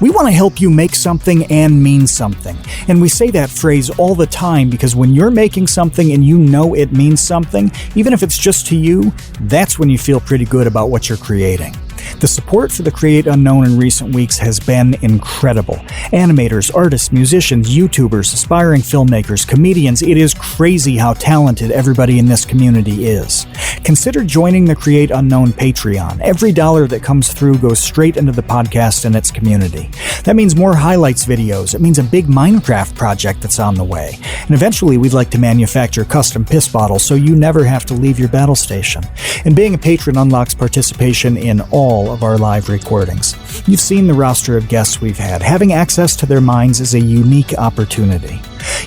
We want to help you make something and mean something. And we say that phrase all the time because when you're making something and you know it means something, even if it's just to you, that's when you feel pretty good about what you're creating. The support for the Create Unknown in recent weeks has been incredible. Animators, artists, musicians, YouTubers, aspiring filmmakers, comedians, it is crazy how talented everybody in this community is. Consider joining the Create Unknown Patreon. Every dollar that comes through goes straight into the podcast and its community. That means more highlights videos. It means a big Minecraft project that's on the way. And eventually we'd like to manufacture custom piss bottles so you never have to leave your battle station. And being a patron unlocks participation in all of our live recordings. You've seen the roster of guests we've had. Having access to their minds is a unique opportunity.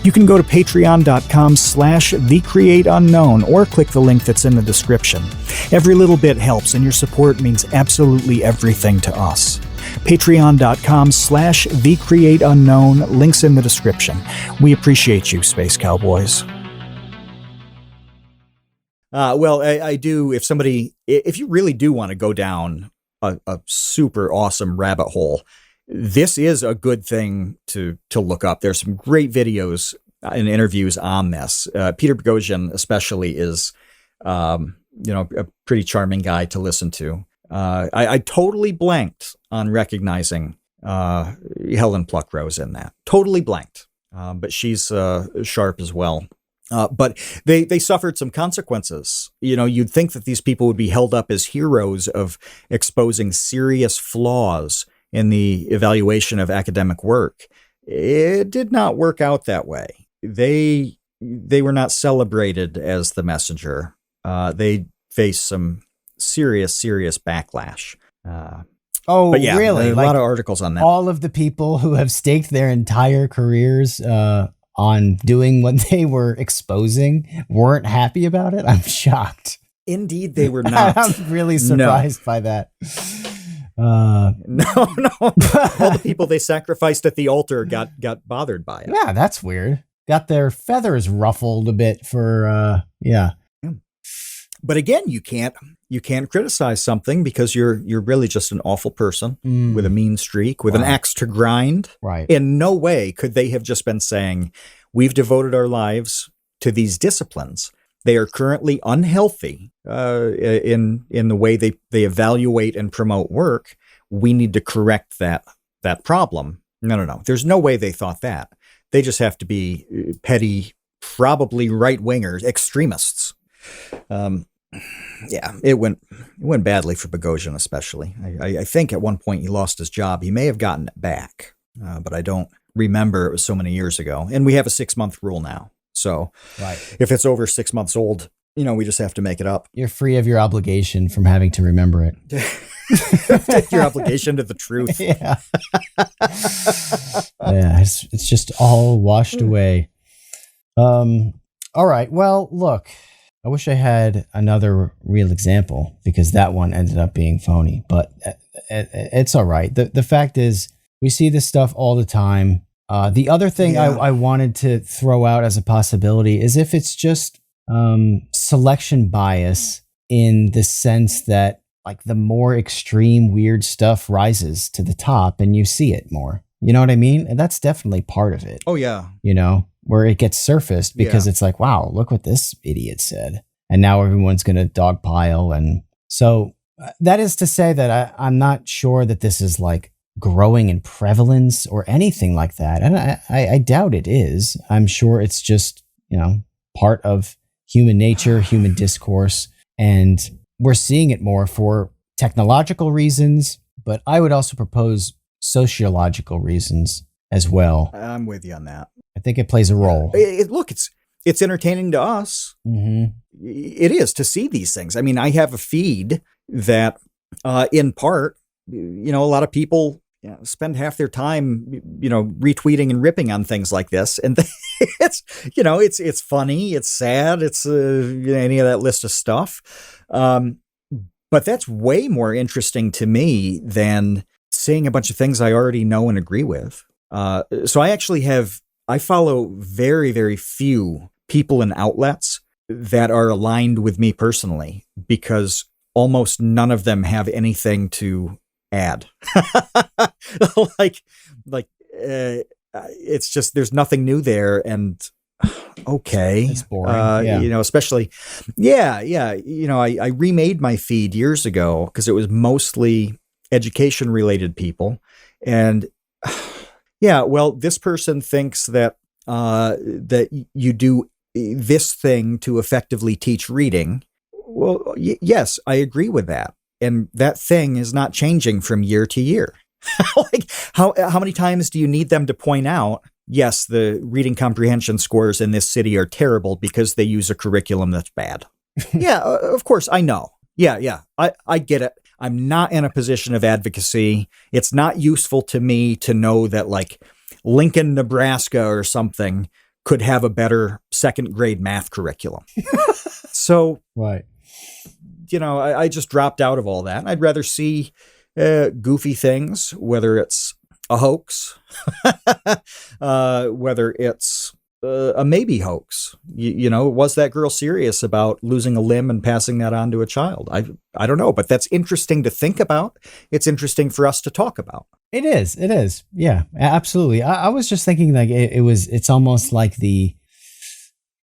You can go to patreon.com/thecreateunknown or click the link that's in the description. Every little bit helps, and your support means absolutely everything to us. Patreon.com/thecreateunknown. Links in the description. We appreciate you, Space Cowboys. Well, I do. If you really do want to go down a super awesome rabbit hole, this is a good thing to look up. There's some great videos and interviews on this. Peter Boghossian especially is, a pretty charming guy to listen to. I totally blanked on recognizing Helen Pluckrose in that. Totally blanked. But she's sharp as well. But they suffered some consequences. You'd think that these people would be held up as heroes of exposing serious flaws in the evaluation of academic work. It did not work out that way. They were not celebrated as the messenger. They faced some serious backlash. Oh, but yeah, really? A lot of articles on that. All of the people who have staked their entire careers on doing what they were exposing weren't happy about it? I'm shocked. Indeed, they were not. I'm really surprised by that. No. All the people they sacrificed at the altar got bothered by it. Yeah, that's weird. Got their feathers ruffled a bit for, yeah. But again, you can't criticize something because you're really just an awful person with a mean streak, with an axe to grind. Right. In no way could they have just been saying, we've devoted our lives to these disciplines. They are currently unhealthy in the way they evaluate and promote work. We need to correct that problem. No. There's no way they thought that. They just have to be petty, probably right-wingers, extremists. Yeah, it went badly for Boghossian, especially. I think at one point he lost his job. He may have gotten it back, but I don't remember. It was so many years ago. And we have a 6-month rule now. So if it's over 6 months old, we just have to make it up. You're free of your obligation from having to remember it. Take your obligation to the truth. Yeah. Yeah, it's just all washed away. All right. Well, look. I wish I had another real example because that one ended up being phony, but it's all right. The fact is we see this stuff all the time. The other thing I wanted to throw out as a possibility is if it's just selection bias in the sense that like the more extreme weird stuff rises to the top and you see it more. You know what I mean? And that's definitely part of it. Oh, yeah. Where it gets surfaced because it's like, wow, look what this idiot said. And now everyone's going to dogpile. And so that is to say that I'm not sure that this is like growing in prevalence or anything like that. And I doubt it is. I'm sure it's just, part of human nature, human discourse. And we're seeing it more for technological reasons, but I would also propose sociological reasons as well. I'm with you on that. I think it plays a role. Look, it's entertaining to us. Mm-hmm. It is to see these things. I mean, I have a feed that, in part, a lot of people spend half their time, retweeting and ripping on things like this, and it's funny, it's sad, it's any of that list of stuff. But that's way more interesting to me than seeing a bunch of things I already know and agree with. So I follow very, very few people and outlets that are aligned with me personally because almost none of them have anything to add. It's just, there's nothing new there. And okay. It's boring. Especially, I remade my feed years ago because it was mostly education related people. And this person thinks that you do this thing to effectively teach reading. Well, yes, I agree with that. And that thing is not changing from year to year. Like how many times do you need them to point out, yes, the reading comprehension scores in this city are terrible because they use a curriculum that's bad. Yeah, of course, I know. Yeah, I get it. I'm not in a position of advocacy. It's not useful to me to know that like Lincoln, Nebraska or something could have a better second grade math curriculum. So, right. I just dropped out of all that. I'd rather see goofy things, whether it's a hoax, whether it's a maybe hoax. Was that girl serious about losing a limb and passing that on to a child? I don't know, but that's interesting to think about. It's interesting for us to talk about. It is. Yeah, absolutely. I was just thinking like it's almost like the,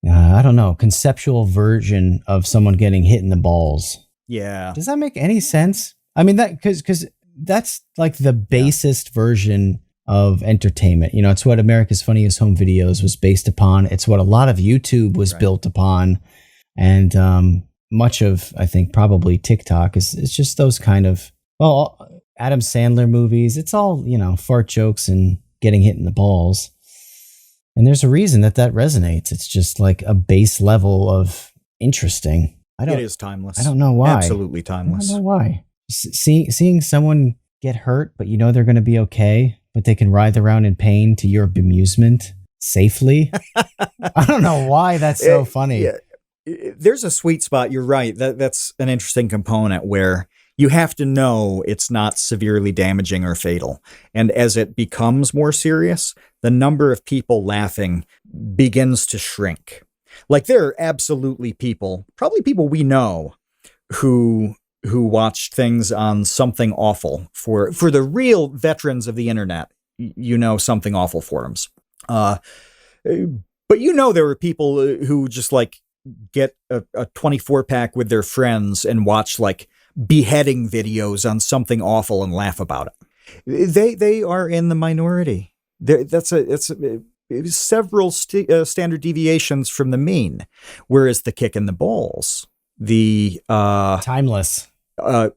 I don't know, conceptual version of someone getting hit in the balls. Yeah. Does that make any sense? I mean, because that's like the basest version of entertainment. It's what America's Funniest Home Videos was based upon. It's what a lot of YouTube was built upon. And much of, I think, probably TikTok is just those kind of, Adam Sandler movies. It's all, fart jokes and getting hit in the balls. And there's a reason that resonates. It's just like a base level of interesting. It is timeless. I don't know why. Absolutely timeless. I don't know why. Seeing someone get hurt, but they're going to be okay, but they can writhe around in pain to your bemusement safely. I don't know why that's so funny. Yeah. There's a sweet spot. You're right. That's an interesting component where you have to know it's not severely damaging or fatal. And as it becomes more serious, the number of people laughing begins to shrink. Like there are absolutely people, probably people we know, who watched things on Something Awful for the real veterans of the internet, Something Awful forums. But there were people who just like get a 24 pack with their friends and watch like beheading videos on Something Awful and laugh about it. They are in the minority. It's several standard deviations from the mean, whereas the kick in the balls, the timeless. The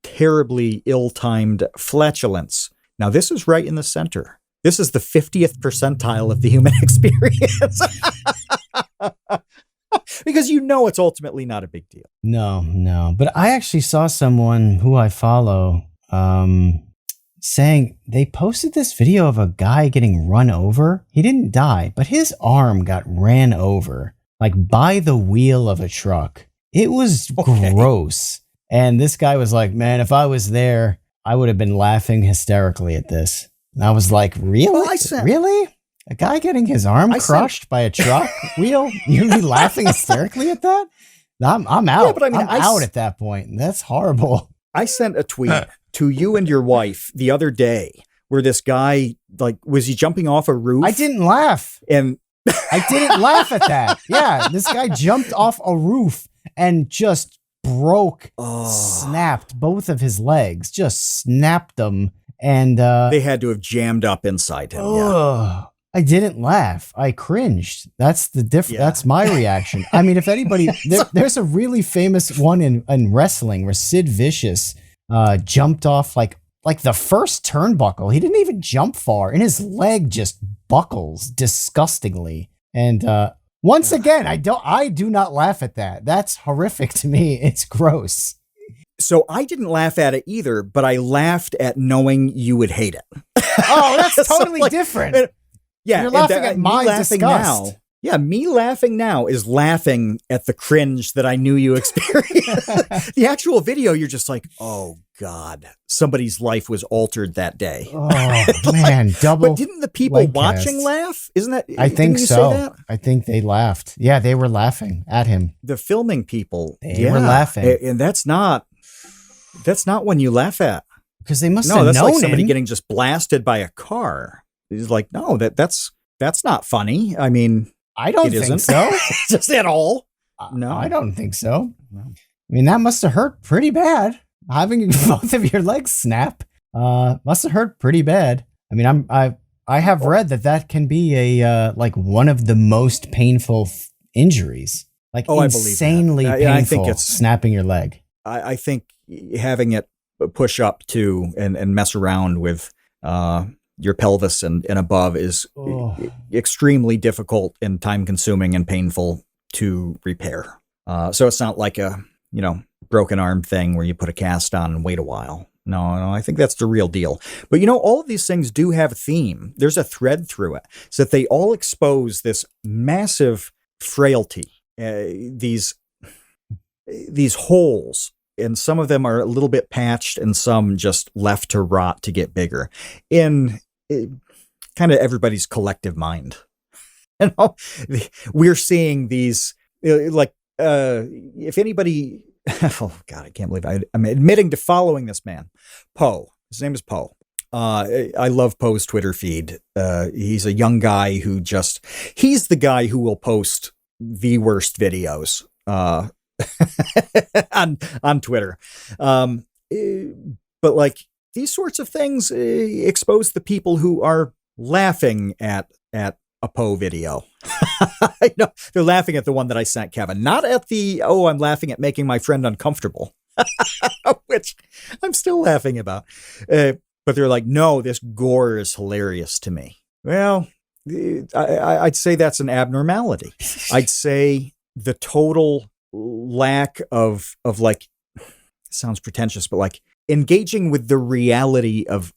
terribly ill-timed flatulence. Now, this is right in the center. This is the 50th percentile of the human experience. Because it's ultimately not a big deal. No. But I actually saw someone who I follow saying they posted this video of a guy getting run over. He didn't die, but his arm got ran over, like by the wheel of a truck. It was gross. And this guy was like, man, if I was there, I would have been laughing hysterically at this. And I was like, really? Well, really? A guy getting his arm crushed by a truck wheel? You'd be laughing hysterically at that? I'm out. Yeah, but I'm out at that point. That's horrible. I sent a tweet to you and your wife the other day where this guy, like, was he jumping off a roof? I didn't laugh. And I didn't laugh at that. Yeah, this guy jumped off a roof and just snapped both of his legs, just snapped them. And they had to have jammed up inside him. Yeah. I didn't laugh. I cringed. That's the difference. Yeah. That's my reaction. I mean, if anybody, there's a really famous one in wrestling where Sid Vicious jumped off like the first turnbuckle. He didn't even jump far, and his leg just buckles disgustingly. And once again, I do not laugh at that. That's horrific to me. It's gross. So I didn't laugh at it either, but I laughed at knowing you would hate it. Oh, that's totally different. Yeah, you're laughing at my disgust. Now, yeah, me laughing now is laughing at the cringe that I knew you experienced. The actual video, you're just like, oh God, somebody's life was altered that day. Oh man, double. But didn't the people watching laugh? Isn't that? I think so. I think they laughed. Yeah, they were laughing at him. The filming people, they were laughing, and that's not one you laugh at, because they must have known. No, that's like somebody getting just blasted by a car. He's like, no, that's not funny. I mean, I don't think so. Just at all. No, I don't think so. No. I mean, that must have hurt pretty bad. Having both of your legs snap must have hurt pretty bad. I mean, I have read that can be a like one of the most painful injuries. Like insanely painful. I think it's snapping your leg. I think having it push up to and mess around with your pelvis and above is extremely difficult and time consuming and painful to repair. So it's not like a, broken arm thing where you put a cast on and wait a while. No, I think that's the real deal. But all of these things do have a theme. There's a thread through it, so that they all expose this massive frailty, these holes and some of them are a little bit patched and some just left to rot to get bigger in kind of everybody's collective mind. You know, we're seeing these if anybody, oh God, I can't believe I'm admitting to following this man, Poe. His name is Poe. I love Poe's Twitter feed. He's a young guy who he's the guy who will post the worst videos on Twitter. But like these sorts of things expose the people who are laughing at a Poe video. I know they're laughing at the one that I sent Kevin, not at I'm laughing at making my friend uncomfortable, which I'm still laughing about. But they're like, no, this gore is hilarious to me. Well, I'd say that's an abnormality. I'd say the total lack of like, sounds pretentious, but like engaging with the reality of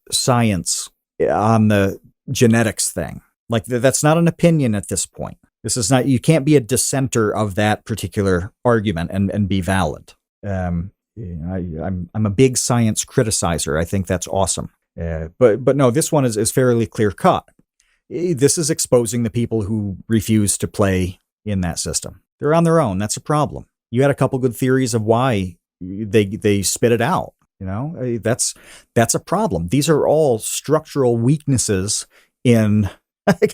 science on the genetics thing. Like that's not an opinion at this point. This is not, you can't be a dissenter of that particular argument and be valid. I'm a big science criticizer. I think that's awesome. But no, this one is fairly clear cut. This is exposing the people who refuse to play in that system. They're on their own. That's a problem. You had a couple good theories of why they spit it out. You know, that's a problem. These are all structural weaknesses in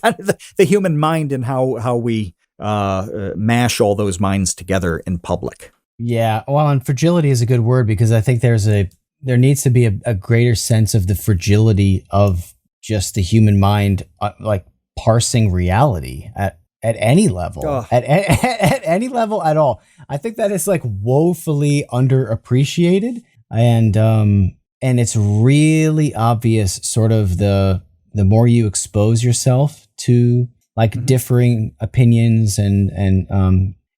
kind of the human mind and how we mash all those minds together in public. Yeah, well, and fragility is a good word because I think there needs to be a greater sense of the fragility of just the human mind, like parsing reality at any level, at any level at all. I think that is like woefully underappreciated, and it's really obvious. Sort of the more you expose yourself to like differing opinions and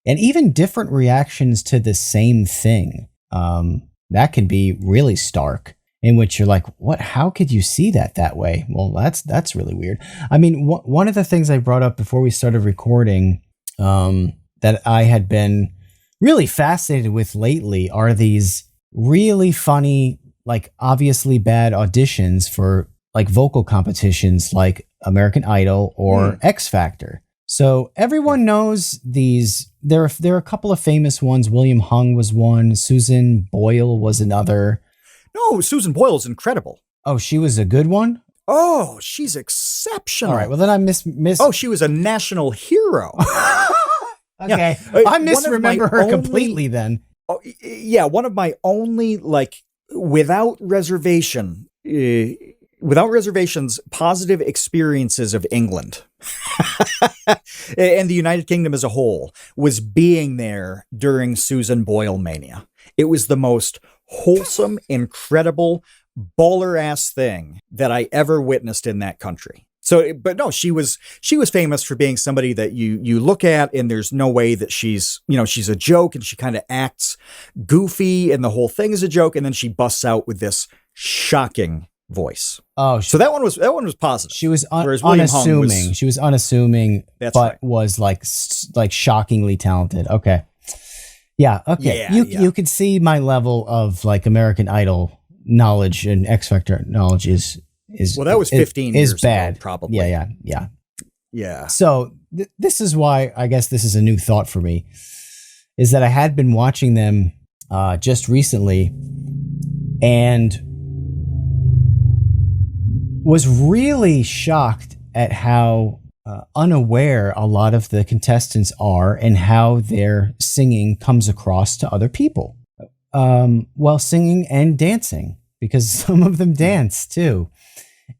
even different reactions to the same thing, that can be really stark, in which you're like, what, how could you see that way? Well, that's really weird. I mean, one of the things I brought up before we started recording, that I had been really fascinated with lately are these really funny, like obviously bad auditions for like vocal competitions like American Idol or X Factor. So everyone knows these. There are a couple of famous ones. William Hung was one. Susan Boyle was another. No, Susan Boyle is incredible. Oh, she was a good one? Oh, she's exceptional. All right, well then I miss. Oh, she was a national hero. Okay, yeah. I misremember her completely then. Oh, yeah, one of my only, like, without reservations, positive experiences of England and the United Kingdom as a whole was being there during Susan Boyle mania. It was the most wholesome, incredible, baller-ass thing that I ever witnessed in that country. So, but no, she was famous for being somebody that you look at and there's no way that she's a joke, and she kind of acts goofy and the whole thing is a joke, and then she busts out with this shocking voice. Oh, so that one was positive. She was unassuming. She was unassuming, but right. Was like shockingly talented. Okay, yeah, okay. Yeah, you could see my level of like American Idol knowledge and X Factor knowledge is well, that was 15 years bad. ago, probably. Yeah. So this is why I guess this is a new thought for me, is that I had been watching them just recently and was really shocked at how unaware a lot of the contestants are and how their singing comes across to other people while singing and dancing, because some of them dance too.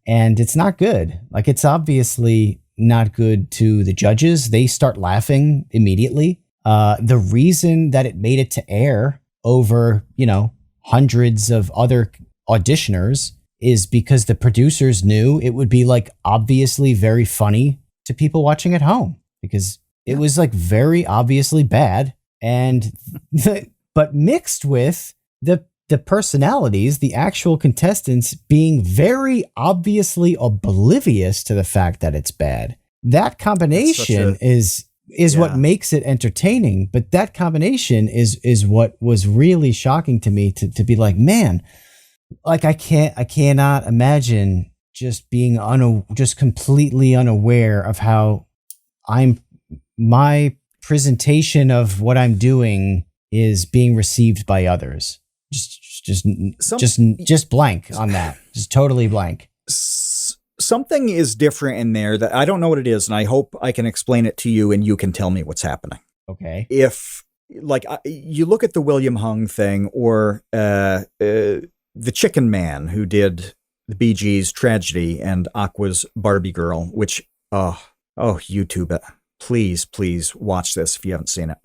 And it's not good. Like, it's obviously not good to the judges. They start laughing immediately. The reason that it made it to air over, hundreds of other auditioners is because the producers knew it would be like obviously very funny to people watching at home, because it was like very obviously bad. And but mixed with the personalities, the actual contestants being very obviously oblivious to the fact that it's bad. That combination is is what Yeah. makes it entertaining. But that combination is what was really shocking to me to be like, man, like I cannot imagine just being just completely unaware of how my presentation of what I'm doing is being received by others. Just blank on that. Just totally blank. Something is different in there that I don't know what it is, and I hope I can explain it to you and you can tell me what's happening. Okay. If, like, you look at the William Hung thing, or the Chicken Man who did the Bee Gees' Tragedy and Aqua's Barbie Girl, which, YouTube it. Please watch this if you haven't seen it.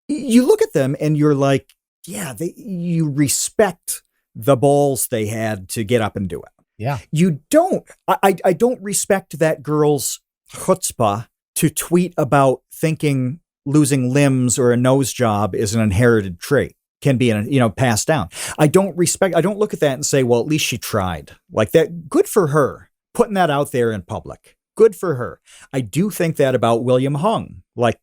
You look at them and you're like, yeah, you respect the balls they had to get up and do it. Yeah. You don't. I don't respect that girl's chutzpah to tweet about thinking losing limbs or a nose job is an inherited trait, can be passed down. I don't look at that and say, well, at least she tried. Like that. Good for her putting that out there in public. Good for her. I do think that about William Hung. Like,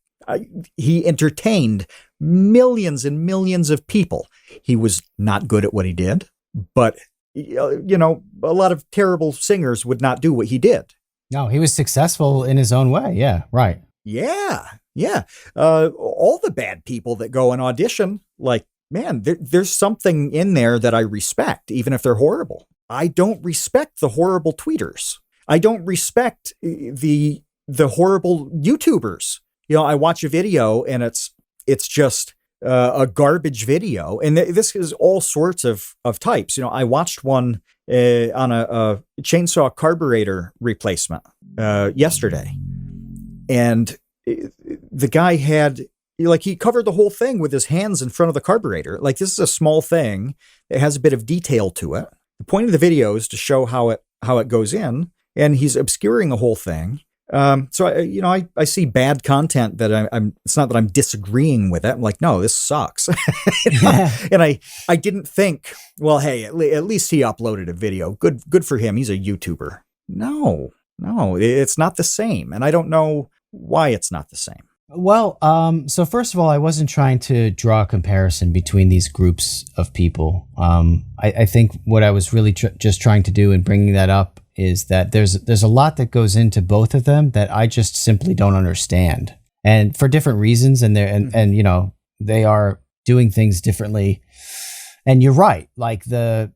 he entertained millions and millions of people. He was not good at what he did, but a lot of terrible singers would not do what he did. No, he was successful in his own way. Yeah, right. Yeah. All the bad people that go and audition, like, man, there's something in there that I respect, even if they're horrible. I don't respect the horrible tweeters. I don't respect the horrible YouTubers. I watch a video and it's just a garbage video, and this is all sorts of types. I watched one on a chainsaw carburetor replacement yesterday, and the guy had, he covered the whole thing with his hands in front of the carburetor. Like, this is a small thing. It has a bit of detail to it. The point of the video is to show how it goes in, and he's obscuring the whole thing. So I see bad content that it's not that I'm disagreeing with it. I'm like, no, this sucks. And I didn't think, well, hey, at least he uploaded a video. Good for him. He's a YouTuber. No, it's not the same. And I don't know why it's not the same. Well, so first of all, I wasn't trying to draw a comparison between these groups of people. I think what I was really just trying to do in bringing that up is that there's a lot that goes into both of them that I just simply don't understand, and for different reasons. And they are doing things differently. And you're right, like the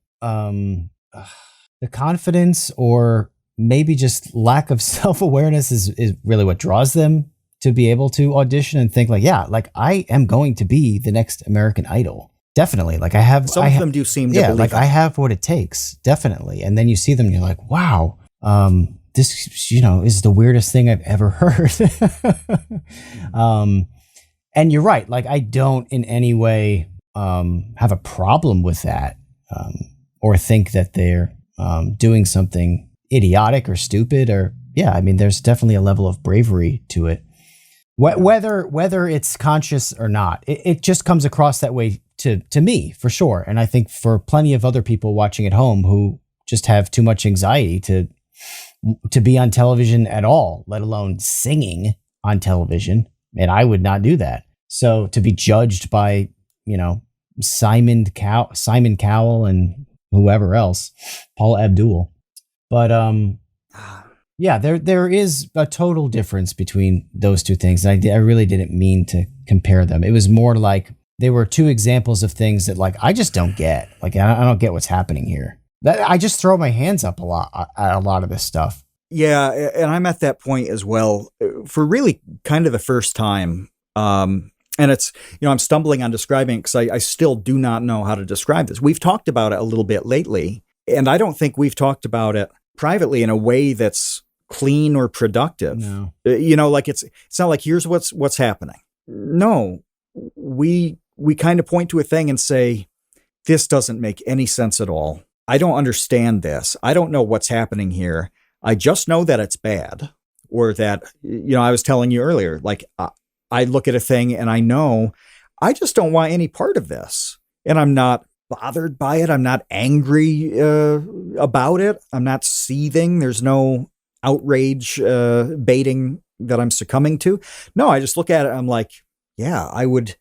confidence or maybe just lack of self-awareness is really what draws them to be able to audition and think like, yeah, like I am going to be the next American Idol. Definitely. Like some of them do seem to believe it. I have what it takes. Definitely. And then you see them and you're like, wow, this, is the weirdest thing I've ever heard. And you're right. Like, I don't in any way, have a problem with that, or think that they're, doing something idiotic or stupid there's definitely a level of bravery to it. Whether it's conscious or not, it just comes across that way to me, for sure. And I think for plenty of other people watching at home who just have too much anxiety to be on television at all, let alone singing on television. And I would not do that. So to be judged by, Simon Cowell and whoever else, Paul Abdul. But yeah, there is a total difference between those two things. And I really didn't mean to compare them. It was more like they were two examples of things that, like, I just don't get. Like, I don't get what's happening here. I just throw my hands up at a lot of this stuff. Yeah, and I'm at that point as well for really kind of the first time. And it's, I'm stumbling on describing it because I still do not know how to describe this. We've talked about it a little bit lately, and I don't think we've talked about it privately in a way that's clean or productive. No. Like it's not like, here's what's happening. No, we kind of point to a thing and say, this doesn't make any sense at all. I don't understand this. I don't know what's happening here. I just know that it's bad, or that, I was telling you earlier, like, I look at a thing and I know I just don't want any part of this. And I'm not bothered by it. I'm not angry about it. I'm not seething. There's no outrage baiting I'm succumbing to. No, I just look at it. I'm like, yeah, I would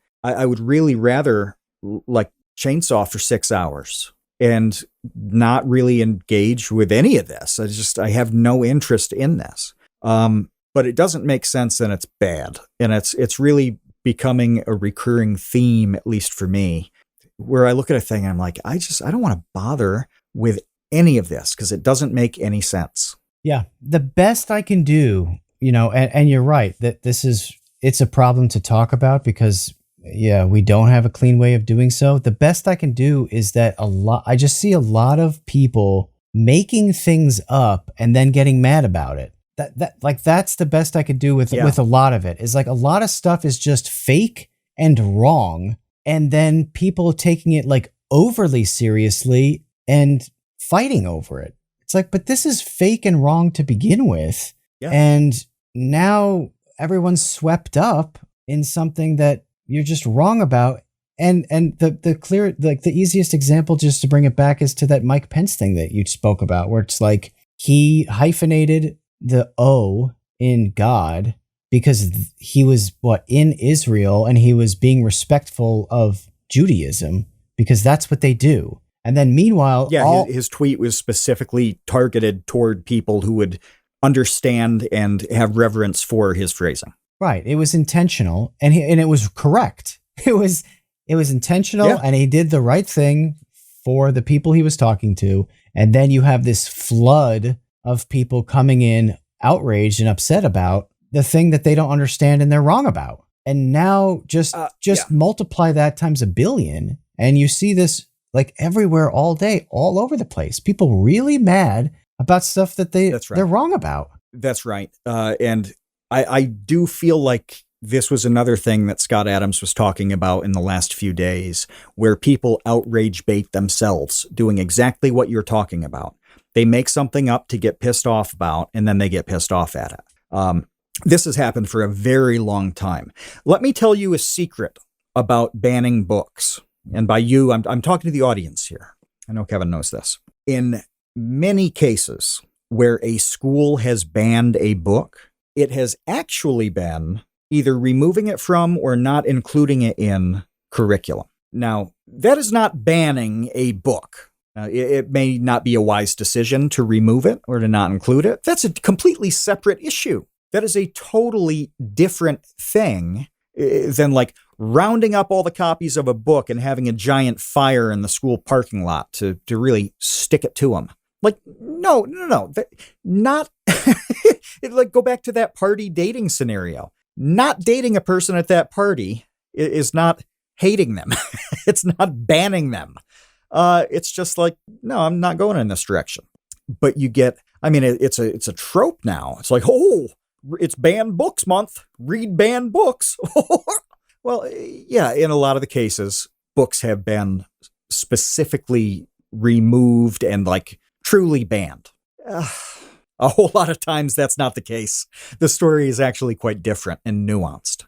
really rather like chainsaw for 6 hours and not really engage with any of this. I have no interest in this. But it doesn't make sense and it's bad. And it's really becoming a recurring theme, at least for me, where I look at a thing and I'm like, I don't want to bother with any of this because it doesn't make any sense. Yeah. The best I can do, and you're right that it's a problem to talk about because we don't have a clean way of doing so. The best I can do is that I just see a lot of people making things up and then getting mad about it. That's the best I could do with a lot of it. Is like a lot of stuff is just fake and wrong, and then people taking it like overly seriously and fighting over it. It's like, but this is fake and wrong to begin with, and now everyone's swept up in something that you're just wrong about. And the clear, like the easiest example, just to bring it back, is to that Mike Pence thing that you spoke about, where it's like he hyphenated the O in God because he was in Israel and he was being respectful of Judaism because that's what they do. And then meanwhile, his tweet was specifically targeted toward people who would understand and have reverence for his phrasing. Right. It was intentional and it was correct. It was intentional and he did the right thing for the people he was talking to. And then you have this flood of people coming in outraged and upset about the thing that they don't understand and they're wrong about. And now just multiply that times a billion and you see this like everywhere all day, all over the place. People really mad about stuff that they're wrong about. That's right. And I do feel like this was another thing that Scott Adams was talking about in the last few days, where people outrage bait themselves, doing exactly what you're talking about. They make something up to get pissed off about, and then they get pissed off at it. This has happened for a very long time. Let me tell you a secret about banning books. And by you, I'm talking to the audience here. I know Kevin knows this. In many cases where a school has banned a book, it has actually been either removing it from or not including it in curriculum. Now, that is not banning a book. It may not be a wise decision to remove it or to not include it. That's a completely separate issue. That is a totally different thing than like rounding up all the copies of a book and having a giant fire in the school parking lot to really stick it to them. Like, no. Not like go back to that party dating scenario. Not dating a person at that party is not hating them. It's not banning them. It's just like, no, I'm not going in this direction. But you get, it's a trope now. It's like, oh, it's banned books month. Read banned books. Well, yeah, in a lot of the cases, books have been specifically removed and like truly banned. A whole lot of times that's not the case. The story is actually quite different and nuanced.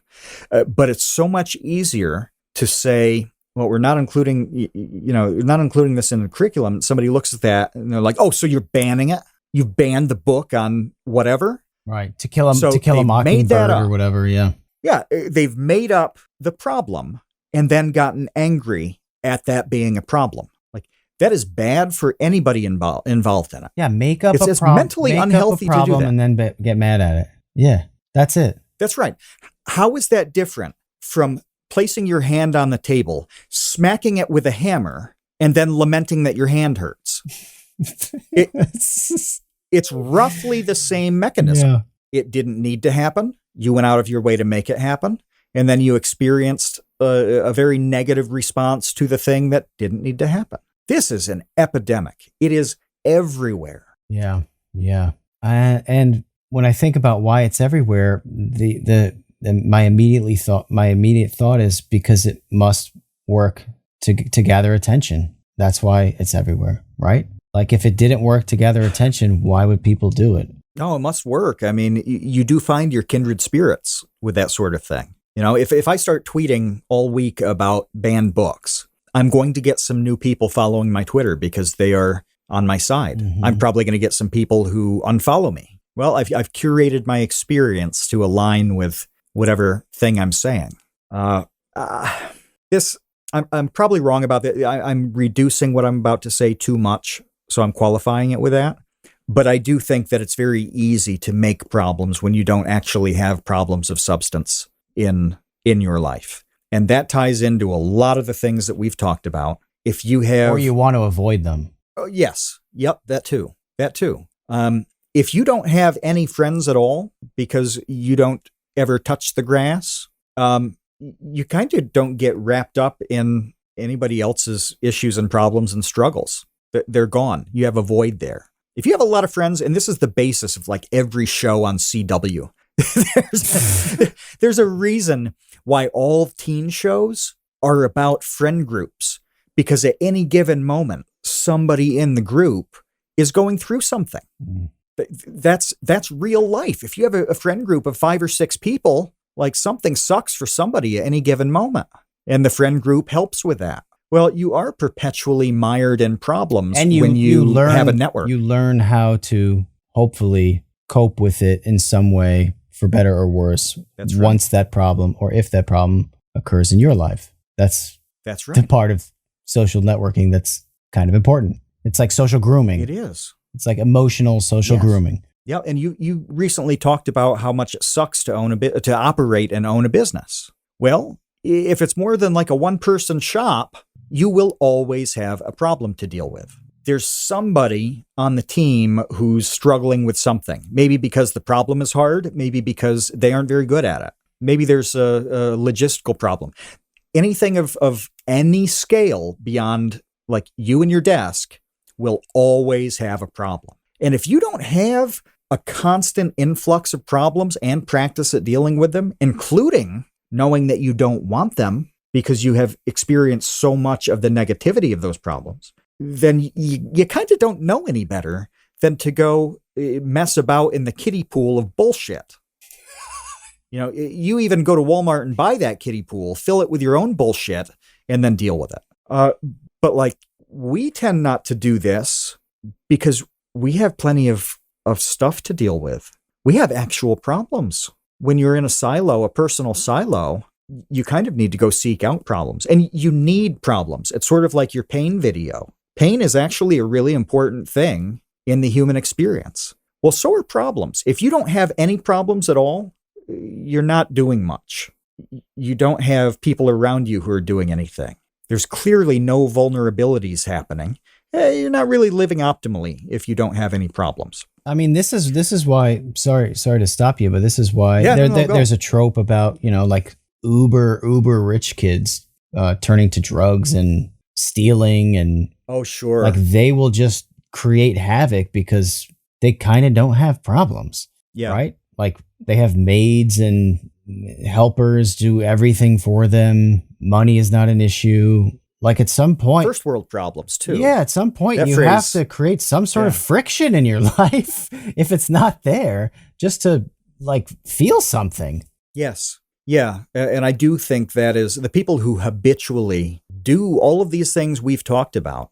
But it's so much easier to say, well, we're not including, not including this in the curriculum. Somebody looks at that and they're like, oh, so you're banning it? You've banned the book on whatever? Right. To kill a mockingbird or whatever. Yeah. Yeah. They've made up the problem and then gotten angry at that being a problem. Like, that is bad for anybody involved in it. Yeah. Make up a problem. It's mentally unhealthy to do that. And then get mad at it. Yeah. That's it. That's right. How is that different from placing your hand on the table, smacking it with a hammer, and then lamenting that your hand hurts? It's roughly the same mechanism. Yeah. It didn't need to happen. You went out of your way to make it happen. And then you experienced a very negative response to the thing that didn't need to happen. This is an epidemic. It is everywhere. Yeah. Yeah. And when I think about why it's everywhere, my immediate thought is because it must work to gather attention. That's why it's everywhere, right? Like if it didn't work to gather attention, why would people do it? No, it must work. I mean, you do find your kindred spirits with that sort of thing. If I start tweeting all week about banned books, I'm going to get some new people following my Twitter because they are on my side. Mm-hmm. I'm probably going to get some people who unfollow me Well, I've curated my experience to align with whatever thing I'm saying. This I'm probably wrong about that. I'm reducing what I'm about to say too much, so I'm qualifying it with that. But I do think that it's very easy to make problems when you don't actually have problems of substance in your life. And that ties into a lot of the things that we've talked about. If you have... Or you want to avoid them. Yes. Yep, that too. If you don't have any friends at all because you don't ever touch the grass, you kind of don't get wrapped up in anybody else's issues and problems and struggles. They're gone. You have a void there. If you have a lot of friends, and this is the basis of like every show on CW, there's a reason why all teen shows are about friend groups, because at any given moment, somebody in the group is going through something. Mm. That's real life. If you have a friend group of 5 or 6 people, like something sucks for somebody at any given moment, and the friend group helps with that. Well, you are perpetually mired in problems and when you have a network. You learn how to hopefully cope with it in some way, for better or worse, that's right. Once that problem, or if that problem occurs in your life. That's right. The part of social networking that's kind of important. It's like social grooming. It is. It's like emotional social grooming. Yeah, and you recently talked about how much it sucks to operate and own a business. Well, if it's more than like a one-person shop, you will always have a problem to deal with. There's somebody on the team who's struggling with something, maybe because the problem is hard, maybe because they aren't very good at it. Maybe there's a logistical problem. Anything of any scale beyond like you and your desk will always have a problem. And if you don't have a constant influx of problems and practice at dealing with them, including knowing that you don't want them because you have experienced so much of the negativity of those problems, then you kind of don't know any better than to go mess about in the kiddie pool of bullshit. You know, you even go to Walmart and buy that kiddie pool, fill it with your own bullshit, and then deal with it. But like, we tend not to do this because we have plenty of stuff to deal with. We have actual problems. When you're in a silo, a personal silo, you kind of need to go seek out problems. And you need problems. It's sort of like your pain video. Pain is actually a really important thing in the human experience. Well, so are problems. If you don't have any problems at all, you're not doing much. You don't have people around you who are doing anything. There's clearly no vulnerabilities happening. You're not really living optimally if you don't have any problems. I mean, this is why, sorry to stop you, but this is why there's a trope about, like uber rich kids turning to drugs and stealing and oh, sure. Like they will just create havoc because they kind of don't have problems. Yeah. Right? Like they have maids and helpers do everything for them. Money is not an issue. Like at some point, first world problems too. Yeah, at some point that you phrase, have to create some sort of friction in your life if it's not there, just to like feel something. Yes. Yeah. And I do think that is the people who habitually do all of these things we've talked about.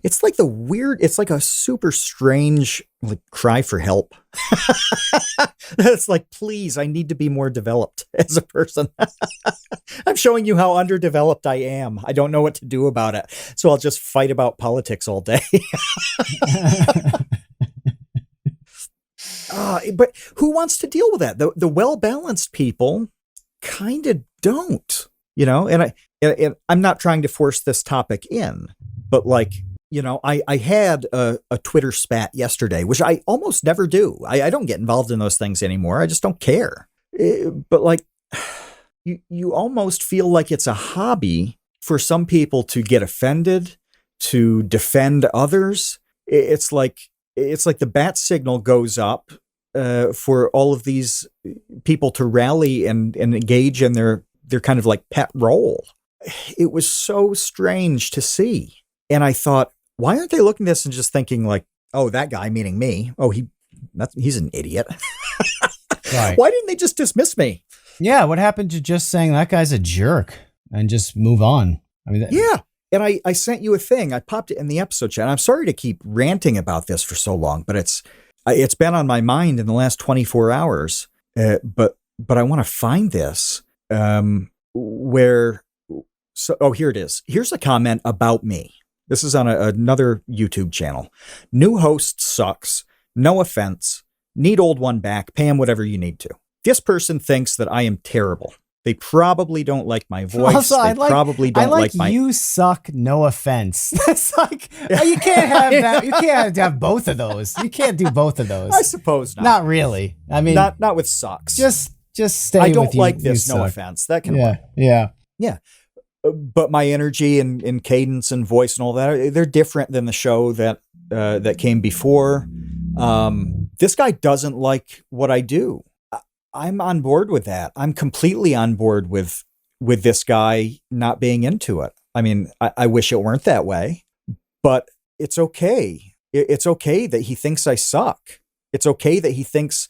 It's like it's like a super strange like cry for help. It's like, please, I need to be more developed as a person. I'm showing you how underdeveloped I am. I don't know what to do about it. So I'll just fight about politics all day. But who wants to deal with that? The well-balanced people kind of don't, and I'm not trying to force this topic in, but like, I had a Twitter spat yesterday, which I almost never do. I don't get involved in those things anymore. I just don't care. But like, you almost feel like it's a hobby for some people to get offended, to defend others. It's like the bat signal goes up for all of these people to rally and engage in their kind of like pet role. It was so strange to see. And I thought, why aren't they looking at this and just thinking like, oh, that guy, meaning me. Oh, he's an idiot. Right. Why didn't they just dismiss me? Yeah. What happened to just saying that guy's a jerk and just move on? I mean, yeah. And I sent you a thing. I popped it in the episode chat. I'm sorry to keep ranting about this for so long, but It's been on my mind in the last 24 hours, but I want to find this where. So, here it is. Here's a comment about me. This is on another YouTube channel. New host sucks. No offense. Need old one back. Pay him whatever you need to. This person thinks that I am terrible. They probably don't like my voice. Also, probably don't like my... You suck, no offense. That's like, you can't have that. You can't have both of those. You can't do both of those. I suppose not. Not really. I mean, not with sucks. Just stay I don't with you. like this, you no suck. offense. That can work. Yeah. But my energy and cadence and voice and all that, they're different than the show that came before. This guy doesn't like what I do. I'm on board with that. I'm completely on board with this guy not being into it. I mean, I wish it weren't that way, but it's okay. It's okay that he thinks I suck. It's okay that he thinks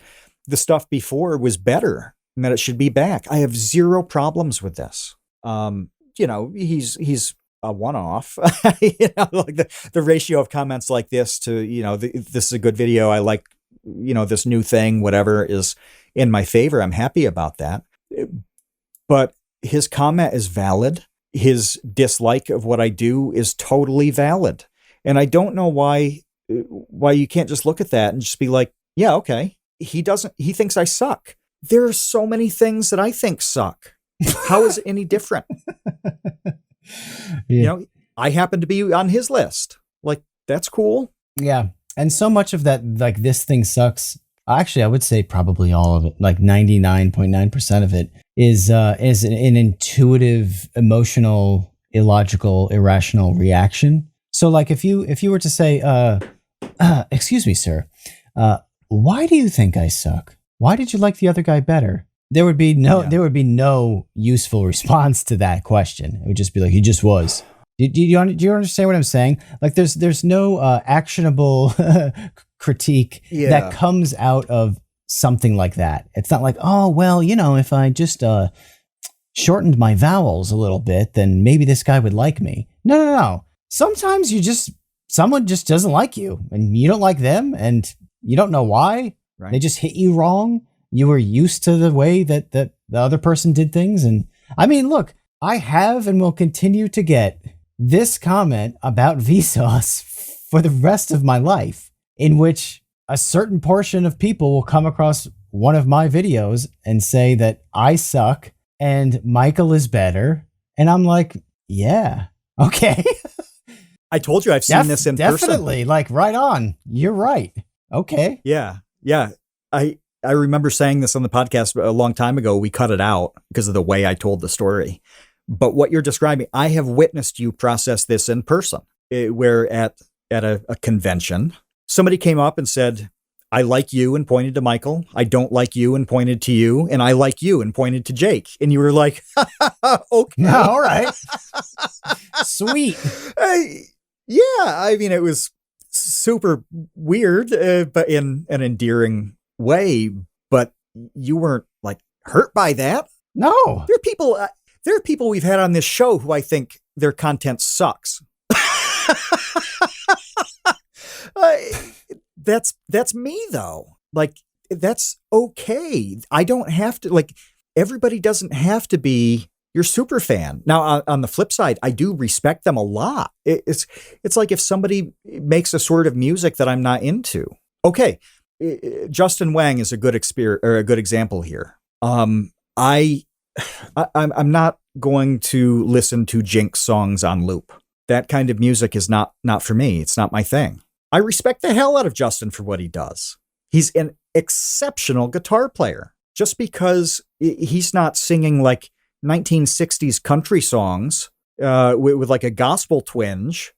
the stuff before was better and that it should be back. I have zero problems with this. He's a one-off. Like the ratio of comments like this to, this is a good video. I like, this new thing, whatever is in my favor. I'm happy about that. But his comment is valid. His dislike of what I do is totally valid. And I don't know why you can't just look at that and just be like, yeah, okay. He thinks I suck. There are so many things that I think suck. How is it any different? Yeah. I happen to be on his list. Like, that's cool. Yeah. And so much of that, like, this thing sucks. Actually, I would say probably all of it, like 99.9% of it is an intuitive, emotional, illogical, irrational reaction. So like if you were to say, excuse me, sir, why do you think I suck? Why did you like the other guy better? There would be no useful response to that question. It would just be like, he just was. Do you understand what I'm saying? Like there's no actionable critique that comes out of something like that. It's not like, oh, well, if I just shortened my vowels a little bit, then maybe this guy would like me. No. Sometimes someone just doesn't like you and you don't like them and you don't know why. Right. They just hit you wrong. You were used to the way that the other person did things. And I mean, look, I have and will continue to get this comment about Vsauce for the rest of my life, in which a certain portion of people will come across one of my videos and say that I suck and Michael is better. And I'm like, yeah, okay. I told you I've seen this in person. Definitely. Like, right on. You're right. Okay. Yeah. I remember saying this on the podcast a long time ago. We cut it out because of the way I told the story. But what you're describing, I have witnessed you process this in person, where at a convention, somebody came up and said, I like you and pointed to Michael. I don't like you and pointed to you. And I like you and pointed to Jake. And you were like, okay. All right. Sweet. Yeah. I mean, it was super weird, but in an endearing way. But you weren't like hurt by that. No. There are people we've had on this show who I think their content sucks. That's me though. Like, that's okay. I don't have to, like, everybody doesn't have to be your super fan. Now, on the flip side, I do respect them a lot. It's like if somebody makes a sort of music that I'm not into. Okay. Justin Wang is a good example here. I'm not going to listen to Jinx songs on loop. That kind of music is not for me. It's not my thing. I respect the hell out of Justin for what he does. He's an exceptional guitar player. Just because he's not singing like 1960s country songs with like a gospel twinge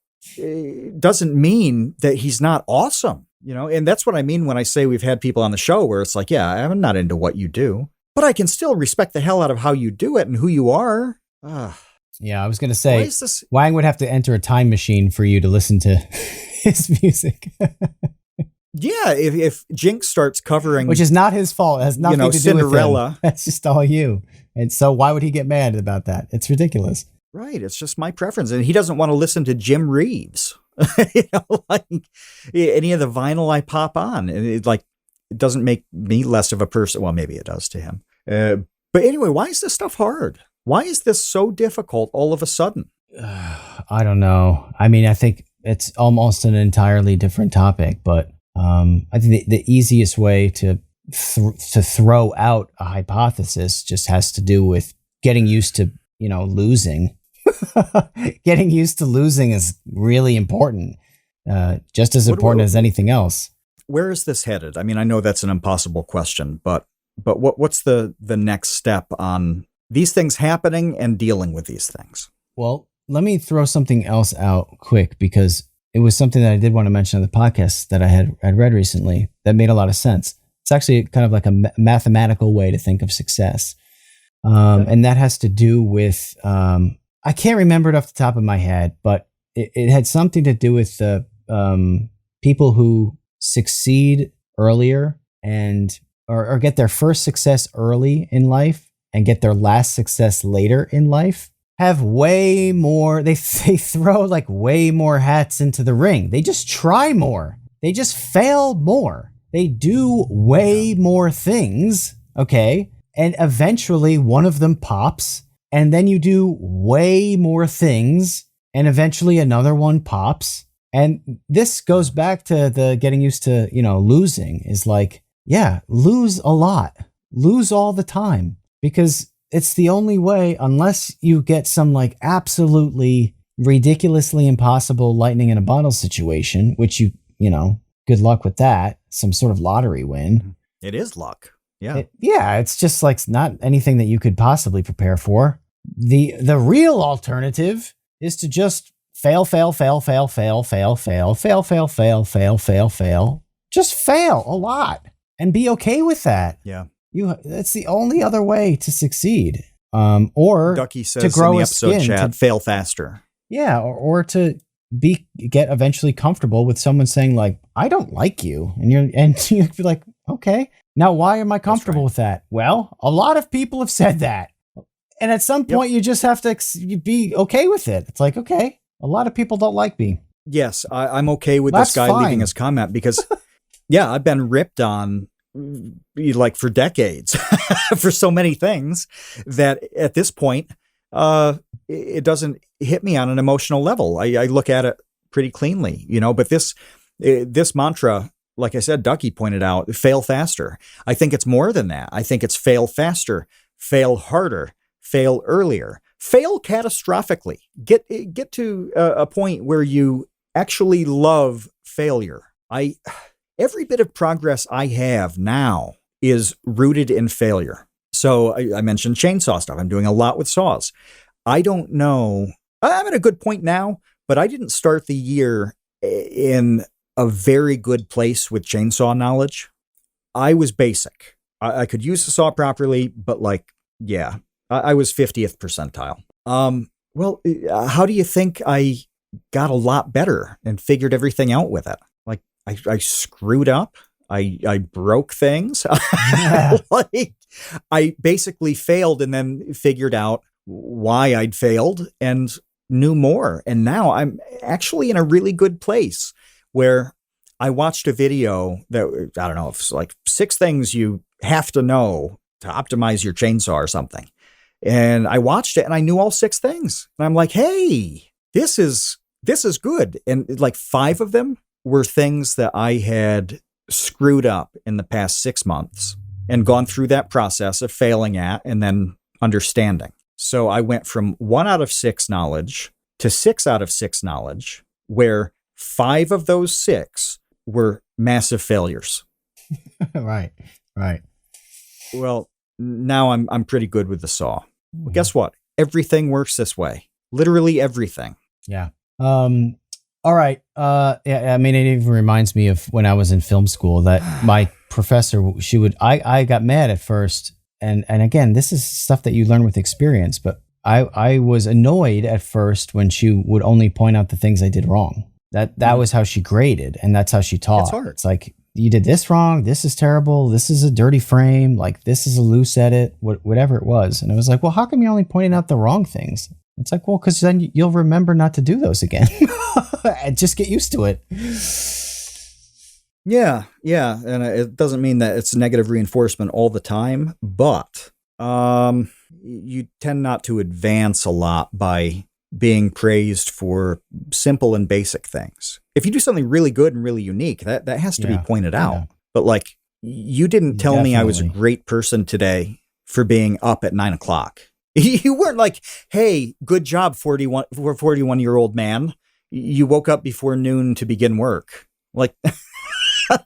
doesn't mean that he's not awesome. And that's what I mean when I say we've had people on the show where it's like, yeah, I'm not into what you do, but I can still respect the hell out of how you do it and who you are. Yeah, I was going to say, Wang would have to enter a time machine for you to listen to his music. Yeah, if Jinx starts covering... Which is not his fault. It has nothing to do Cinderella. with him. That's just all you. And so why would he get mad about that? It's ridiculous. Right, it's just my preference. And he doesn't want to listen to Jim Reeves. Like any of the vinyl I pop on, and it doesn't make me less of a person. Well, maybe it does to him. But anyway, why is this stuff hard? Why is this so difficult all of a sudden? I don't know. I mean, I think it's almost an entirely different topic, but I think the easiest way to throw out a hypothesis just has to do with getting used to, losing. Getting used to losing is really important, just as important as anything else. Where is this headed? I mean, I know that's an impossible question, but what's the next step on these things happening and dealing with these things? Well, let me throw something else out quick, because it was something that I did want to mention on the podcast that I had read recently that made a lot of sense. It's actually kind of like a mathematical way to think of success. And that has to do with, I can't remember it off the top of my head, but it had something to do with the people who succeed earlier and or get their first success early in life and get their last success later in life have way more, they throw like way more hats into the ring. They just try more. They just fail more. They do way more things, okay? And eventually one of them pops, and then you do way more things, and eventually another one pops. And this goes back to the getting used to, losing is like, yeah, lose a lot, lose all the time, because it's the only way, unless you get some like absolutely ridiculously impossible lightning in a bottle situation, which good luck with that. Some sort of lottery win. It is luck. Yeah. It's just like not anything that you could possibly prepare for. The real alternative is to just fail. Just fail a lot and be okay with that. Yeah. That's the only other way to succeed. Or Ducky says to grow in the a episode skin chat, fail faster. Yeah. Or to get eventually comfortable with someone saying like, I don't like you. And you'd be like, okay, now why am I comfortable with that? Well, a lot of people have said that. And at some point you just have to be okay with it. It's like, okay, a lot of people don't like me. Yes. I'm okay with this guy leaving his comment because I've been ripped on like for decades for so many things that at this point, it doesn't hit me on an emotional level. I look at it pretty cleanly, but this mantra, like I said, Ducky pointed out, fail faster. I think it's more than that. I think it's fail faster, fail harder, fail earlier, fail catastrophically, get to a point where you actually love failure. Every bit of progress I have now is rooted in failure. So I mentioned chainsaw stuff. I'm doing a lot with saws. I don't know. I'm at a good point now, but I didn't start the year in a very good place with chainsaw knowledge. I was basic. I could use the saw properly, but I was 50th percentile. Well, how do you think I got a lot better and figured everything out with it? Like I screwed up. I broke things. I basically failed and then figured out why I'd failed and knew more. And now I'm actually in a really good place where I watched a video that, I don't know, it's like 6 things you have to know to optimize your chainsaw or something. And I watched it and I knew all 6 things. And I'm like, hey, this is good. And like 5 of them were things that I had screwed up in the past 6 months and gone through that process of failing at and then understanding. So I went from 1 out of 6 knowledge to 6 out of 6 knowledge, where 5 of those 6 were massive failures. Right. Well, now I'm pretty good with the saw. Well, guess what? Everything works this way. Literally everything. Yeah. All right. I mean, it even reminds me of when I was in film school that my professor, I got mad at first. And again, this is stuff that you learn with experience, but I was annoyed at first when she would only point out the things I did wrong. That was how she graded, and that's how she taught. It's hard. It's like, you did this wrong. This is terrible. This is a dirty frame. Like, this is a loose edit, whatever it was. And it was like, well, how come you're only pointing out the wrong things? It's like, well, because then you'll remember not to do those again. And just get used to it. Yeah. And it doesn't mean that it's negative reinforcement all the time, but you tend not to advance a lot by being praised for simple and basic things. If you do something really good and really unique, that has to be pointed out. Yeah. But like, you didn't tell me I was a great person today for being up at 9 o'clock. You weren't like, hey, good job, 41-year-old man. You woke up before noon to begin work. Like,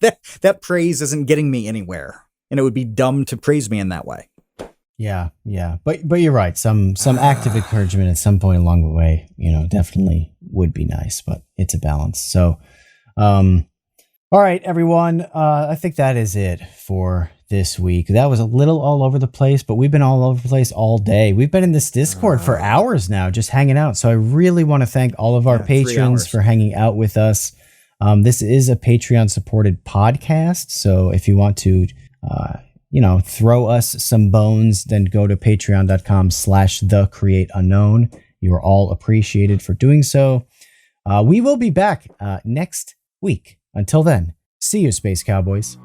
that praise isn't getting me anywhere. And it would be dumb to praise me in that way. Yeah. But you're right. Some active encouragement at some point along the way, definitely would be nice, but it's a balance. So, all right, everyone. I think that is it for this week. That was a little all over the place, but we've been all over the place all day. We've been in this Discord for hours now, just hanging out. So I really want to thank all of our patrons for hanging out with us. This is a Patreon supported podcast. So if you want to, throw us some bones, then go to patreon.com/thecreateunknown. You are all appreciated for doing so. We will be back next week. Until then, see you, Space Cowboys.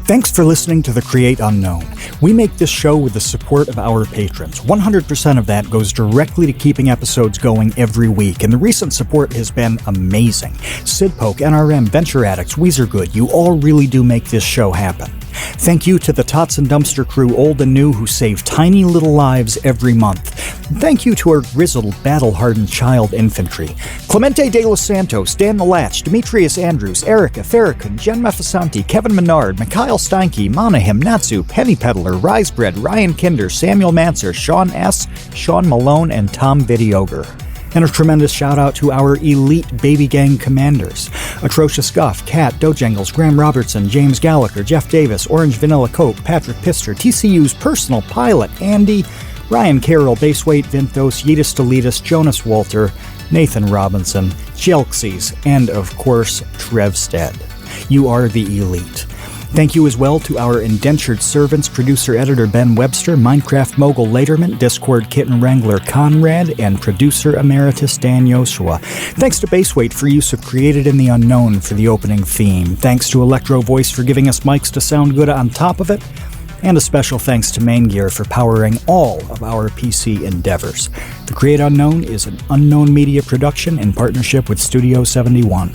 Thanks for listening to The Create Unknown. We make this show with the support of our patrons. 100% of that goes directly to keeping episodes going every week, and the recent support has been amazing. Sidpoke, NRM, Venture Addicts, Weezergood, you all really do make this show happen. Thank you to the Tots and Dumpster crew, old and new, who save tiny little lives every month. Thank you to our grizzled, battle-hardened child infantry. Clemente de los Santos, Dan the Latch, Demetrius Andrews, Erica, Farrakhan, Jen Mefasanti, Kevin Menard, Mikhail Steinke, Monahim, Natsu, Penny Peddler, Risebread, Ryan Kinder, Samuel Manser, Sean S., Sean Malone, and Tom Vidioger. And a tremendous shout out to our elite baby gang commanders: Atrocious Guff, Kat, Dojangles, Graham Robertson, James Gallagher, Jeff Davis, Orange Vanilla Coke, Patrick Pister, TCU's personal pilot, Andy, Ryan Carroll, Baseweight, Vinthos, Yeetus Deletus, Jonas Walter, Nathan Robinson, Jelksies, and of course, Trevstead. You are the elite. Thank you as well to our indentured servants, producer-editor Ben Webster, Minecraft mogul Laterman, Discord kitten wrangler Conrad, and producer emeritus Dan Yoshua. Thanks to Baseweight for use of Created in the Unknown for the opening theme. Thanks to Electro Voice for giving us mics to sound good on top of it. And a special thanks to Main Gear for powering all of our PC endeavors. The Create Unknown is an Unknown Media production in partnership with Studio 71.